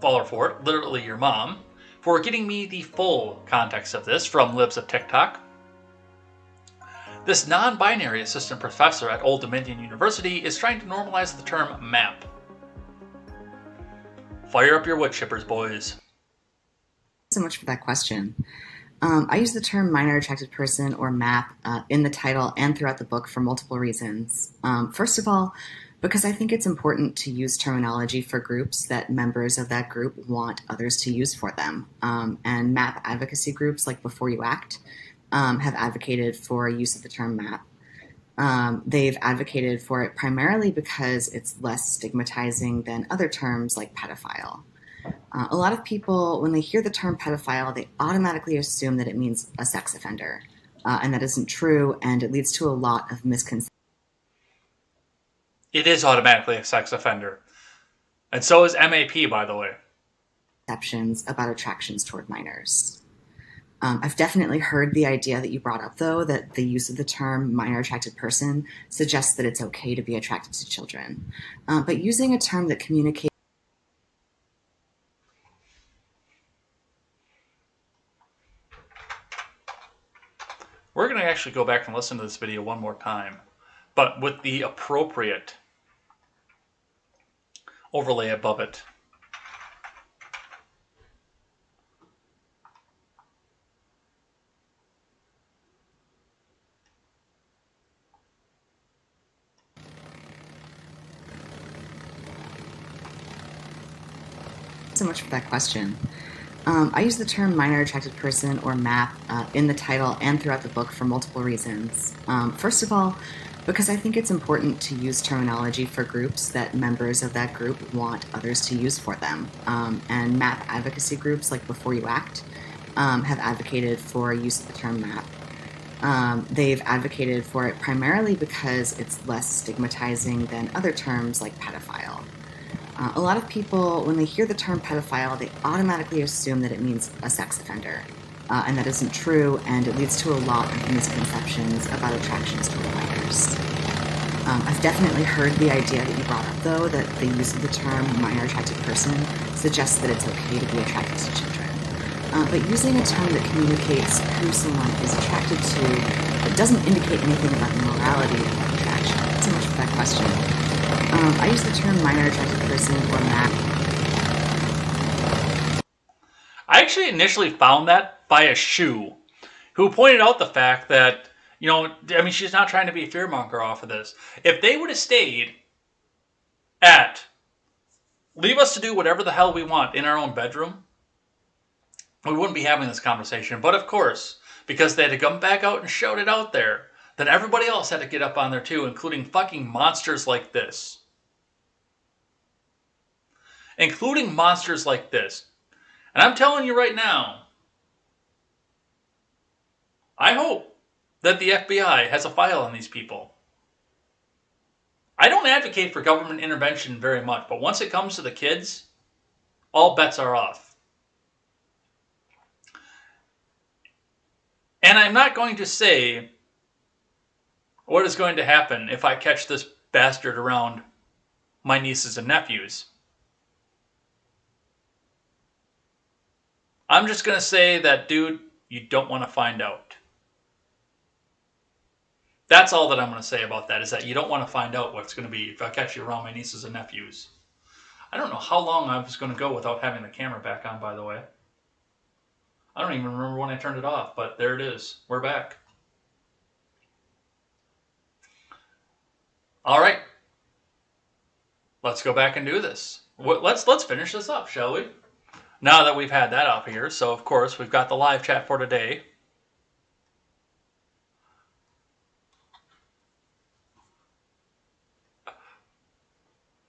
A: Fallerfort, literally your mom, for getting me the full context of this from Libs of TikTok. This non-binary assistant professor at Old Dominion University is trying to normalize the term MAP. Fire up your wood chippers, boys.
K: So much for that question. I use the term minor attracted person, or MAP, in the title and throughout the book for multiple reasons. First of all, because I think it's important to use terminology for groups that members of that group want others to use for them. And MAP advocacy groups like Before You Act have advocated for use of the term MAP. They've advocated for it primarily because it's less stigmatizing than other terms like pedophile. A lot of people, when they hear the term pedophile, they automatically assume that it means a sex offender. And that isn't true, and it leads to a lot of misconceptions.
A: It is automatically a sex offender. And so is MAP, by the way.
K: About attractions toward minors. I've definitely heard the idea that you brought up, though, that the use of the term minor attracted person suggests that it's okay to be attracted to children. But using a term that communicates
A: We're going to actually go back and listen to this video one more time, but with the appropriate overlay above it.
K: so much for that question. I use the term minor attracted person, or MAP, in the title and throughout the book for multiple reasons. First of all, because I think it's important to use terminology for groups that members of that group want others to use for them. And MAP advocacy groups like Before You Act have advocated for use of the term MAP. They've advocated for it primarily because it's less stigmatizing than other terms like pedophile. A lot of people, when they hear the term pedophile, they automatically assume that it means a sex offender. And that isn't true, and it leads to a lot of misconceptions about attractions toward minors. I've definitely heard the idea that you brought up, though, that the use of the term minor attracted person suggests that it's okay to be attracted to children. But using a term that communicates who someone is attracted to, it doesn't indicate anything about the morality of that attraction. So much for that question. I use the term minor attracted person, or MAP.
A: I actually initially found that by a shoe who pointed out the fact that, you know, I mean, she's not trying to be a fearmonger off of this. If they would have stayed at, leave us to do whatever the hell we want in our own bedroom, we wouldn't be having this conversation. But of course, because they had to come back out and shout it out there, then everybody else had to get up on there too, including fucking monsters like this. Including monsters like this. And I'm telling you right now, I hope that the FBI has a file on these people. I don't advocate for government intervention very much, but once it comes to the kids, all bets are off. And I'm not going to say what is going to happen if I catch this bastard around my nieces and nephews. I'm just going to say that, dude, you don't want to find out. That's all that I'm going to say about that, is that you don't want to find out what's going to be if I catch you around my nieces and nephews. I don't know how long I was going to go without having the camera back on, by the way. I don't even remember when I turned it off, but there it is. We're back. All right. Let's go back and do this. Let's finish this up, shall we? Now that we've had that up here, so of course we've got the live chat for today.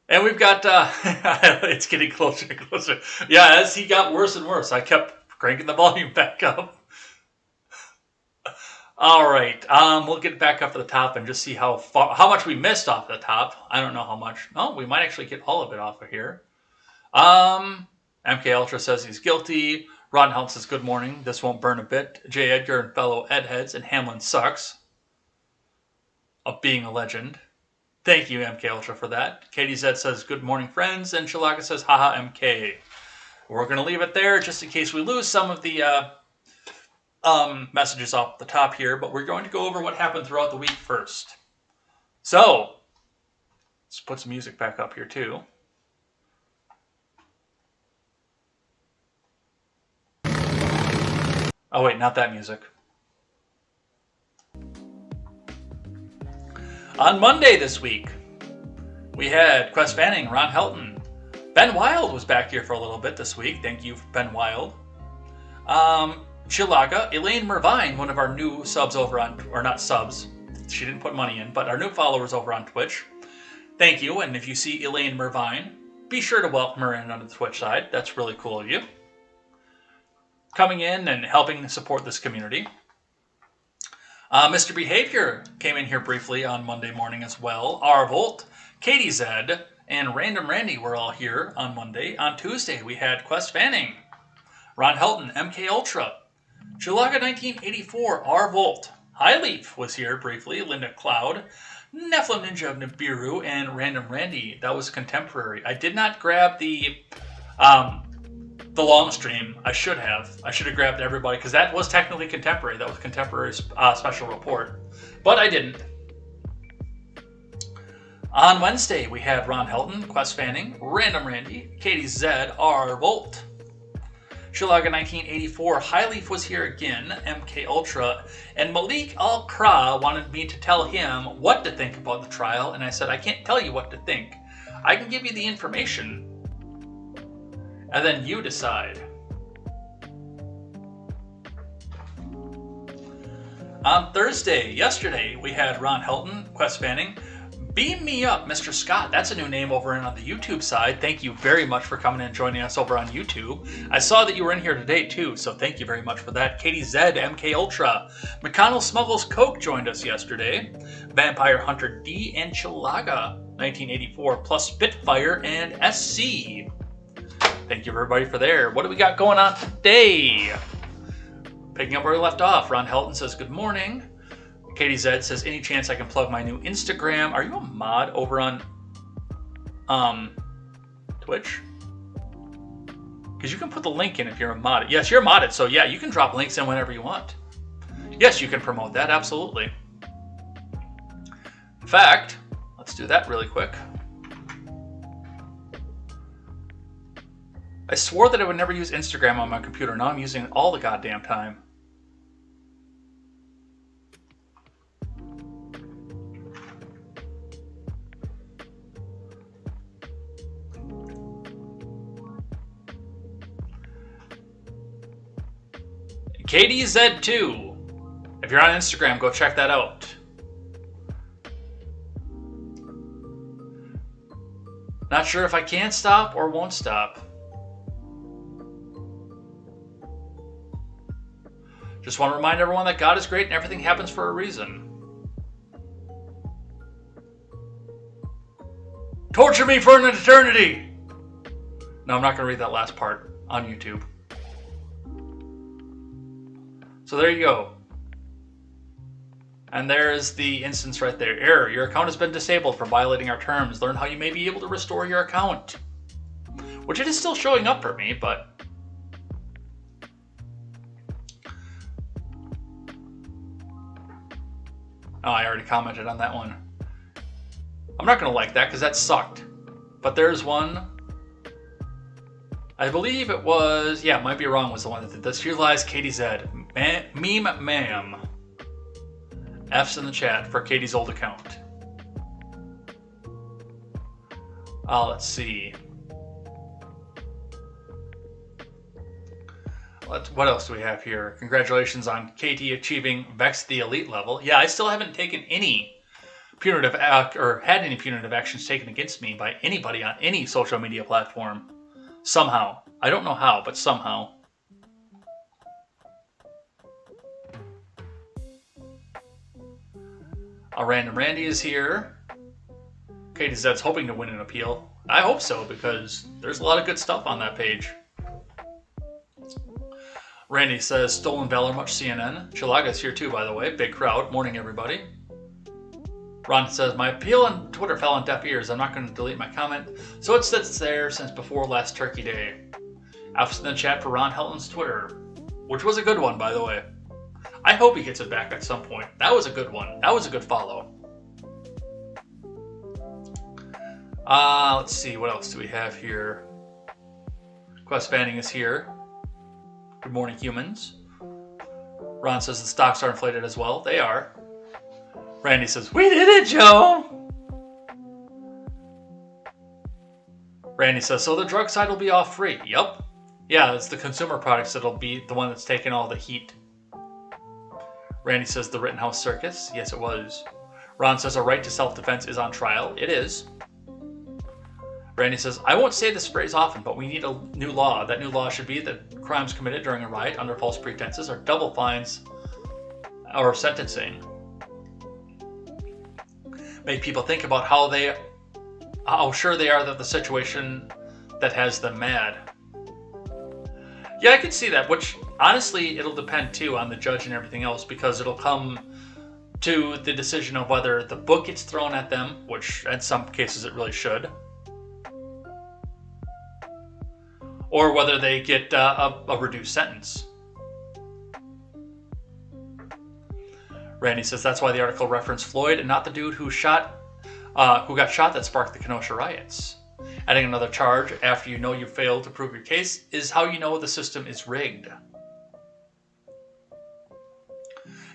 A: And we've got, it's getting closer and closer. Yeah, as he got worse and worse, I kept cranking the volume back up. All right, we'll get back up to the top and just see how much we missed off the top. I don't know how much. Oh, we might actually get all of it off of here. MK Ultra says he's guilty. Rittenhouse says good morning. This won't burn a bit. J. Edgar and fellow Edheads and Hamlin sucks. Of being a legend. Thank you, MK Ultra, for that. Katie Z says, good morning, friends. And Shalaga says, haha, MK. We're going to leave it there just in case we lose some of the messages off the top here. But we're going to go over what happened throughout the week first. So, let's put some music back up here, too. Oh, wait, not that music. On Monday this week, we had Quest Fanning, Ron Helton. Ben Wild was back here for a little bit this week. Thank you, Ben Wild. Chilaga, Elaine Mervine, one of our new subs over on, or not subs, she didn't put money in, but our new followers over on Twitch. Thank you, and if you see Elaine Mervine, be sure to welcome her in on the Twitch side. That's really cool of you. Coming in and helping support this community. Mr. Behavior came in here briefly on Monday morning as well. R. Volt, Katie Zed, and Random Randy were all here on Monday. On Tuesday, we had Quest Fanning, Ron Helton, MK Ultra, Chulaga 1984, R. Volt, Highleaf was here briefly, Linda Cloud, Nephilim Ninja of Nibiru, and Random Randy. That was contemporary. I did not grab the long stream. I should have. I should have grabbed everybody because that was technically contemporary. That was contemporary special report, but I didn't. On Wednesday, we had Ron Helton, Quest Fanning, Random Randy, Katie Zed, R. Volt, Shulaga 1984, Highleaf was here again, MK Ultra, and Malik Al-Kra wanted me to tell him what to think about the trial, and I said, I can't tell you what to think. I can give you the information, and then you decide. On Thursday, yesterday, we had Ron Helton, Quest Fanning, Beam Me Up, Mr. Scott. That's a new name over in on the YouTube side. Thank you very much for coming and joining us over on YouTube. I saw that you were in here today too, so thank you very much for that. Katie Zed, MK Ultra, McConnell Smuggles Coke joined us yesterday. Vampire Hunter D and Chilaga 1984 plus Spitfire and SC. Thank you everybody for there. What do we got going on today? Picking up where we left off, Ron Helton says good morning. Katie Zed says, any chance I can plug my new Instagram? Are you a mod over on Twitch? Because you can put the link in if you're a mod. Yes, you're modded, so yeah, you can drop links in whenever you want. Yes, you can promote that, absolutely. In fact, let's do that really quick. I swore that I would never use Instagram on my computer. Now I'm using it all the goddamn time. KDZ2. If you're on Instagram, go check that out. Not sure if I can stop or won't stop. Just want to remind everyone that God is great and everything happens for a reason. Torture me for an eternity! No, I'm not going to read that last part on YouTube. So there you go. And there's the instance right there. Error. Your account has been disabled for violating our terms. Learn how you may be able to restore your account. Which it is still showing up for me, but... Oh, I already commented on that one. I'm not going to like that because that sucked. But there's one I believe it was, yeah, Might Be Wrong was the one that did this. Here lies Katie Z. Meme ma'am. F's in the chat for Katie's old account. Let's see. What else do we have here? Congratulations on Katie achieving Vex the Elite level. Yeah, I still haven't taken any punitive or had any punitive actions taken against me by anybody on any social media platform. Somehow. I don't know how, but somehow. Random Randy is here. Katie Zed's hoping to win an appeal. I hope so, because there's a lot of good stuff on that page. Randy says, Stolen Valor, much CNN. Chilaga's here too, by the way. Big crowd. Morning, everybody. Ron says, my appeal on Twitter fell on deaf ears. I'm not going to delete my comment, so it sits there since before last Turkey Day. F's in the chat for Ron Helton's Twitter, which was a good one, by the way. I hope he gets it back at some point. That was a good one. That was a good follow. Let's see. What else do we have here? Quest Fanning is here. Good morning, humans. Ron says the stocks are inflated as well. They are. Randy says, we did it, Joe! Randy says, so the drug side will be off free. Yup. Yeah, it's the consumer products that'll be the one that's taking all the heat. Randy says, the Rittenhouse circus. Yes, it was. Ron says, a right to self-defense is on trial. It is. Randy says, I won't say this phrase often, but we need a new law. That new law should be that crimes committed during a riot under false pretenses are double fines or sentencing. Make people think about how sure they are that the situation that has them mad. Yeah, I could see that, which honestly, it'll depend too on the judge and everything else, because it'll come to the decision of whether the book gets thrown at them, which in some cases it really should, or whether they get a reduced sentence. Randy says that's why the article referenced Floyd and not the dude who got shot that sparked the Kenosha riots. Adding another charge after you know you failed to prove your case is how you know the system is rigged.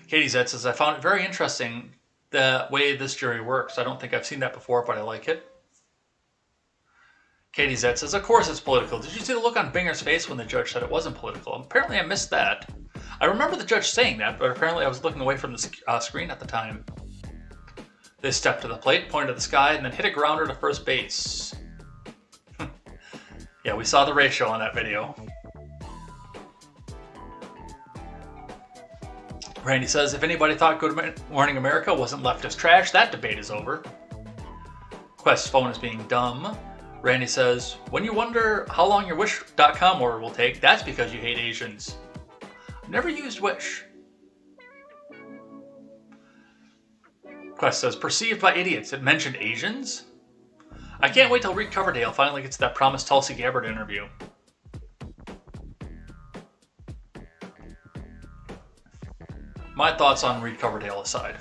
A: Katie Zed says, I found it very interesting the way this jury works. I don't think I've seen that before, but I like it. Katie Zed says, of course it's political. Did you see the look on Binger's face when the judge said it wasn't political? Apparently I missed that. I remember the judge saying that, but apparently I was looking away from the screen at the time. They stepped to the plate, pointed to the sky, and then hit a grounder to first base. Yeah, we saw the ratio on that video. Randy says, if anybody thought Good Morning America wasn't leftist trash, that debate is over. Quest's phone is being dumb. Randy says, when you wonder how long your Wish.com order will take, that's because you hate Asians. I've never used Wish. Quest says, perceived by idiots. It mentioned Asians? I can't wait till Reed Coverdale finally gets that promised Tulsi Gabbard interview. My thoughts on Reed Coverdale aside.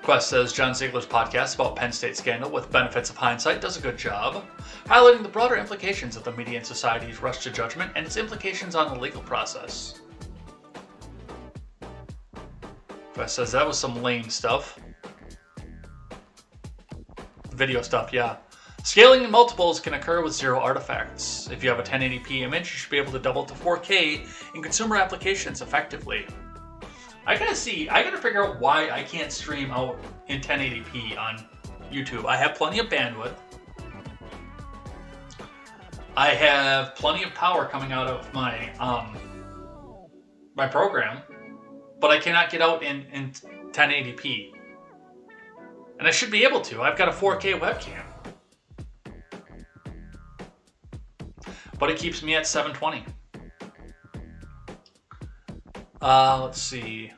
A: Quest says John Ziegler's podcast about Penn State scandal with benefits of hindsight does a good job, highlighting the broader implications of the media and society's rush to judgment and its implications on the legal process. Quest says that was some lame stuff. Video stuff, yeah. Scaling in multiples can occur with zero artifacts. If you have a 1080p image, you should be able to double to 4K in consumer applications effectively. I gotta figure out why I can't stream out in 1080p on YouTube. I have plenty of bandwidth. I have plenty of power coming out of my my program, but I cannot get out in 1080p. And I should be able to. I've got a 4K webcam. But it keeps me at 720. Let's see.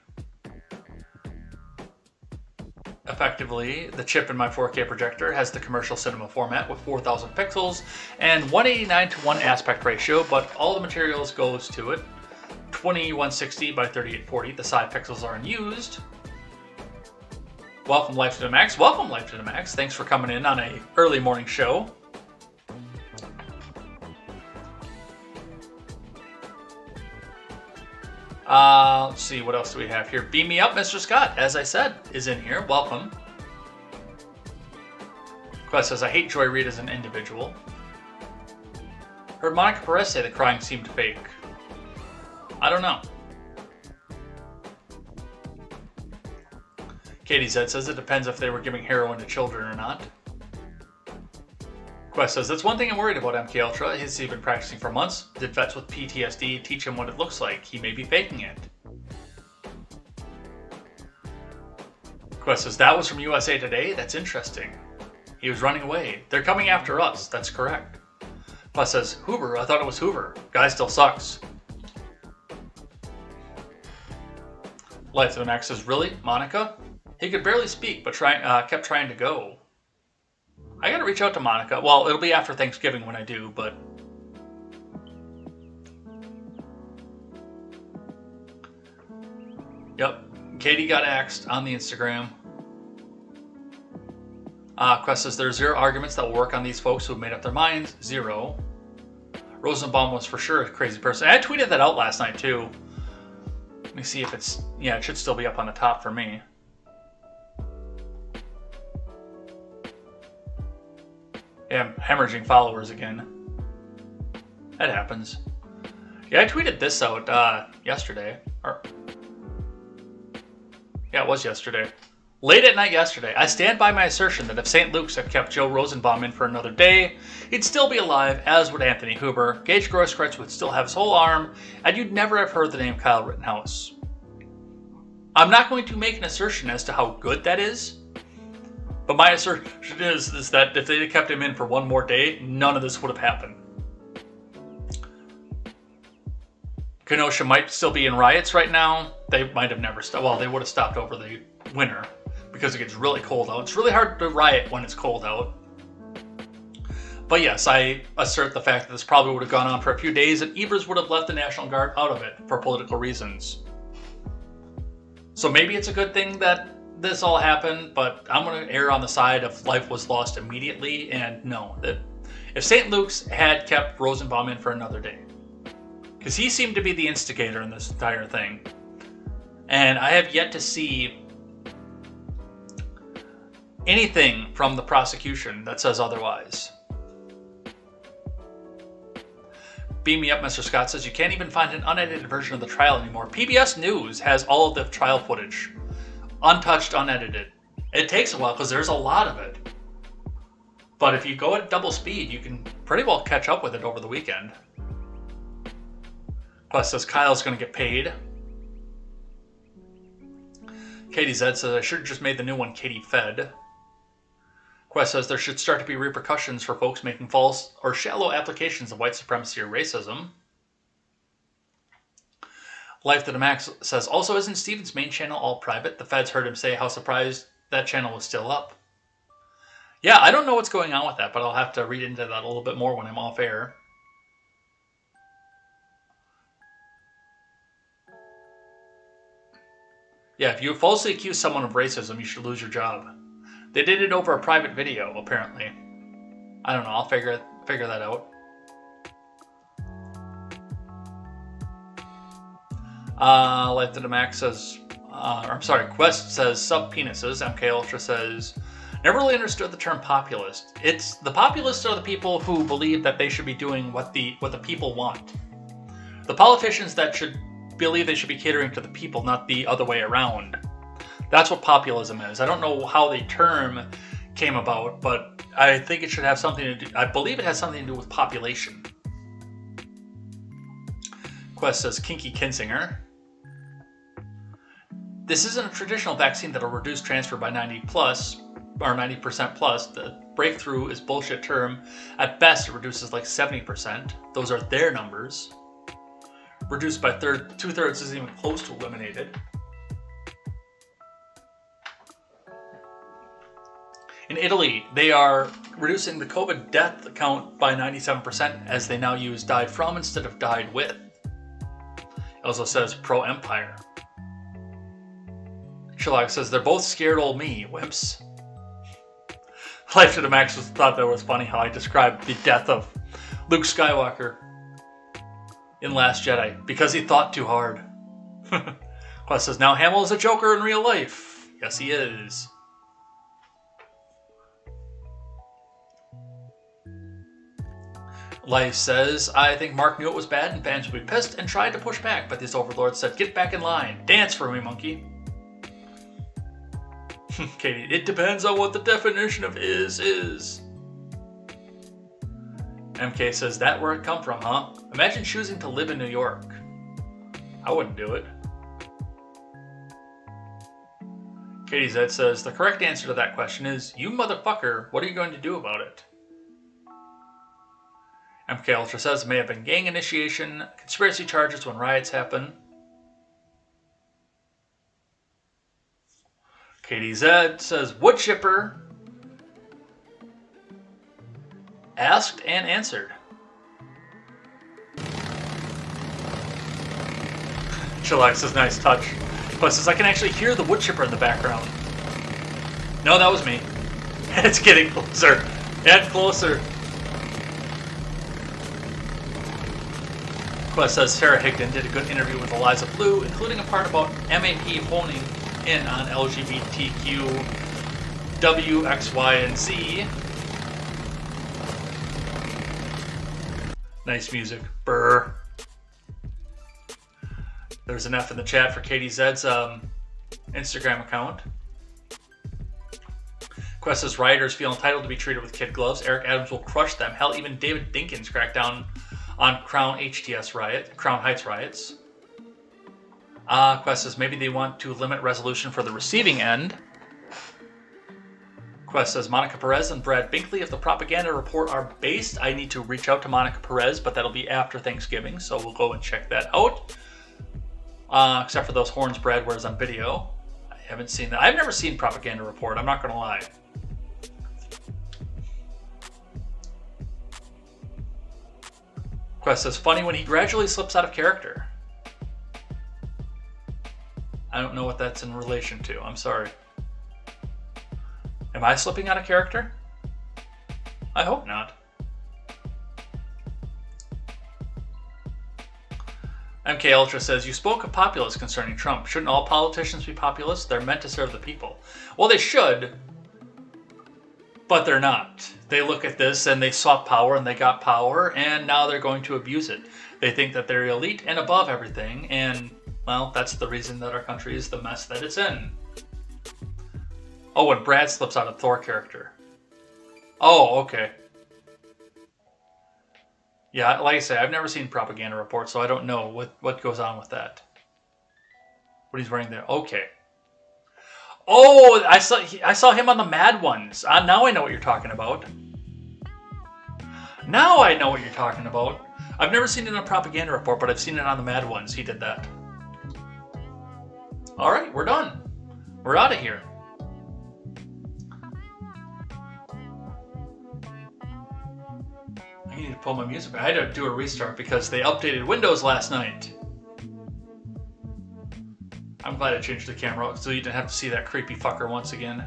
A: Effectively, the chip in my 4K projector has the commercial cinema format with 4,000 pixels and 189:1 aspect ratio, but all the materials goes to it. 2160 by 3840. The side pixels are unused. Welcome, Leibt to the Max. Welcome, Leibt to the Max. Thanks for coming in on a early morning show. Let's see, what else do we have here? Beam me up, Mr. Scott, as I said, is in here. Welcome. Quest says, I hate Joy Reid as an individual. Heard Monica Perez say the crying seemed fake. I don't know. Katie Z says it depends if they were giving heroin to children or not. Quest says, that's one thing I'm worried about MK Ultra. He's been practicing for months. Did vets with PTSD teach him what it looks like? He may be faking it. Quest says, that was from USA Today? That's interesting. He was running away. They're coming after us. That's correct. Plus says, Hoover, I thought it was Hoover. Guy still sucks. Life to the Max says, really? Monica? He could barely speak, but kept trying to go. I gotta reach out to Monica. Well, it'll be after Thanksgiving when I do, but... Yep. Katie got axed on the Instagram. Quest says, there are 0 arguments that will work on these folks who have made up their minds. 0. Rosenbaum was for sure a crazy person. I tweeted that out last night, too. Let me see if it's... Yeah, it should still be up on the top for me. Yeah, I'm hemorrhaging followers again. That happens. Yeah, I tweeted this out yesterday. Yeah, it was yesterday. Late at night yesterday, I stand by my assertion that if St. Luke's had kept Joe Rosenbaum in for another day, he'd still be alive, as would Anthony Hoover. Gaige Grosskreutz would still have his whole arm, and you'd never have heard the name Kyle Rittenhouse. I'm not going to make an assertion as to how good that is, but my assertion is that if they had kept him in for one more day, none of this would have happened. Kenosha might still be in riots right now. They might have never stopped. Well, they would have stopped over the winter because it gets really cold out. It's really hard to riot when it's cold out. But yes, I assert the fact that this probably would have gone on for a few days and Evers would have left the National Guard out of it for political reasons. So maybe it's a good thing that this all happened, but I'm going to err on the side of life was lost immediately, and no, that if St. Luke's had kept Rosenbaum in for another day, because he seemed to be the instigator in this entire thing, and I have yet to see anything from the prosecution that says otherwise. Beam me up, Mr. Scott says, you can't even find an unedited version of the trial anymore. PBS News has all of the trial footage. Untouched, unedited. It takes a while because there's a lot of it. But if you go at double speed, you can pretty well catch up with it over the weekend. Plus says Kyle's going to get paid. Katie Z says, I should have just made the new one Katie Fed. Quest says there should start to be repercussions for folks making false or shallow applications of white supremacy or racism. Life to the Max says, also, isn't Steven's main channel all private? The feds heard him say how surprised that channel was still up. Yeah, I don't know what's going on with that, but I'll have to read into that a little bit more when I'm off air. Yeah, if you falsely accuse someone of racism, you should lose your job. They did it over a private video, apparently. I don't know, I'll figure that out. Life to the Max says, Quest says sub-penises. MK Ultra says, never really understood the term populist. The populists are the people who believe that they should be doing what the people want. The politicians that should believe they should be catering to the people, not the other way around. That's what populism is. I don't know how the term came about, but I think it should have something to do, I believe it has something to do with population. Quest says, Kinky Kinsinger. This isn't a traditional vaccine that'll reduce transfer by 90% plus. The breakthrough is bullshit term. At best, it reduces like 70%. Those are their numbers. Reduced by 2/3 isn't even close to eliminated. In Italy, they are reducing the COVID death count by 97% as they now use died from instead of died with. It also says pro-empire. Sherlock says, they're both scared old me, wimps. Life to the Max thought that was funny how I described the death of Luke Skywalker in Last Jedi because he thought too hard. Quest says, now Hamill is a Joker in real life. Yes, he is. Life says, I think Mark knew it was bad and fans would be pissed and tried to push back, but these overlords said, get back in line. Dance for me, monkey. Katie, it depends on what the definition of is. MK says, that where it come from, huh? Imagine choosing to live in New York. I wouldn't do it. Katie Z says, the correct answer to that question is, you motherfucker, what are you going to do about it? MK Ultra says, it may have been gang initiation, conspiracy charges when riots happen. Katie Z says, wood chipper. Asked and answered. Chillax says, nice touch. Plus says, I can actually hear the wood chipper in the background. No, that was me. It's getting closer and closer. Quest says, Sarah Higdon did a good interview with Eliza Blue, including a part about MAP honing in on LGBTQ, W, X, Y, and Z. Nice music. Brr. There's an F in the chat for Katie Zed's Instagram account. Quest says, rioters feel entitled to be treated with kid gloves. Eric Adams will crush them. Hell, even David Dinkins cracked down on Crown Heights riots. Quest says, maybe they want to limit resolution for the receiving end. Quest says, Monica Perez and Brad Binkley of the Propaganda Report are based. I need to reach out to Monica Perez, but that'll be after Thanksgiving, so we'll go and check that out. Except for those horns Brad wears on video. I haven't seen that. I've never seen Propaganda Report, I'm not going to lie. Quest says, funny when he gradually slips out of character. I don't know what that's in relation to. I'm sorry. Am I slipping out of character? I hope not. MK Ultra says, you spoke of populists concerning Trump. Shouldn't all politicians be populists? They're meant to serve the people. Well, they should, but they're not. They look at this and they sought power and they got power and now they're going to abuse it. They think that they're elite and above everything, and well, that's the reason that our country is the mess that it's in. Oh, and Brad slips out of Thor character. Oh, okay. Yeah, like I say, I've never seen Propaganda Report, so I don't know what goes on with that. What he's wearing there. Okay. Oh, I saw him on the Mad Ones. Now I know what you're talking about. Now I know what you're talking about. I've never seen it on Propaganda Report, but I've seen it on the Mad Ones. He did that. All right, we're done. We're out of here. I need to pull my music back. I had to do a restart because they updated Windows last night. I'm glad I changed the camera so you didn't have to see that creepy fucker once again.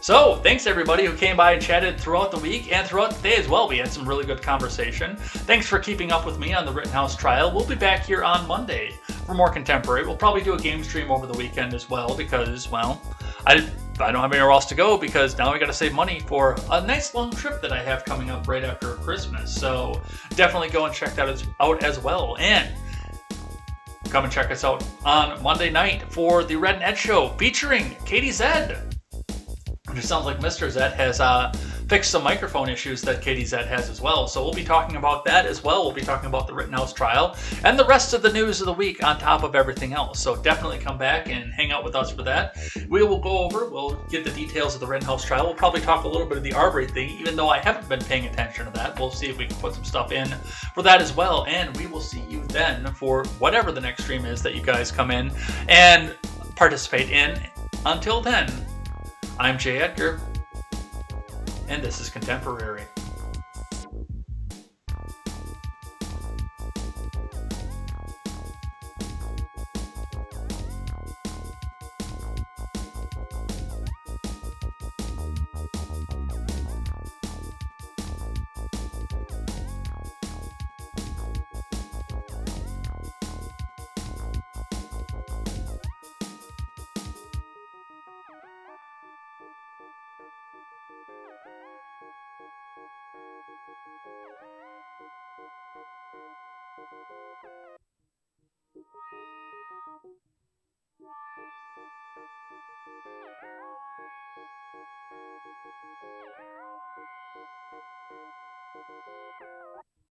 A: So, thanks everybody who came by and chatted throughout the week and throughout the day as well. We had some really good conversation. Thanks for keeping up with me on the Rittenhouse trial. We'll be back here on Monday for more contemporary. We'll probably do a game stream over the weekend as well because, well, I don't have anywhere else to go because now I got to save money for a nice long trip that I have coming up right after Christmas. So definitely go and check that out as well. And come and check us out on Monday night for the Red and Ed Show featuring Katie Zed. It sounds like Mr. Zed has fixed some microphone issues that Katie Zed has as well. So we'll be talking about that as well. We'll be talking about the Rittenhouse trial and the rest of the news of the week on top of everything else. So definitely come back and hang out with us for that. We'll get the details of the Rittenhouse trial. We'll probably talk a little bit of the Arbery thing, even though I haven't been paying attention to that. We'll see if we can put some stuff in for that as well. And we will see you then for whatever the next stream is that you guys come in and participate in. Until then, I'm Jay Edgar, and this is Contemporary.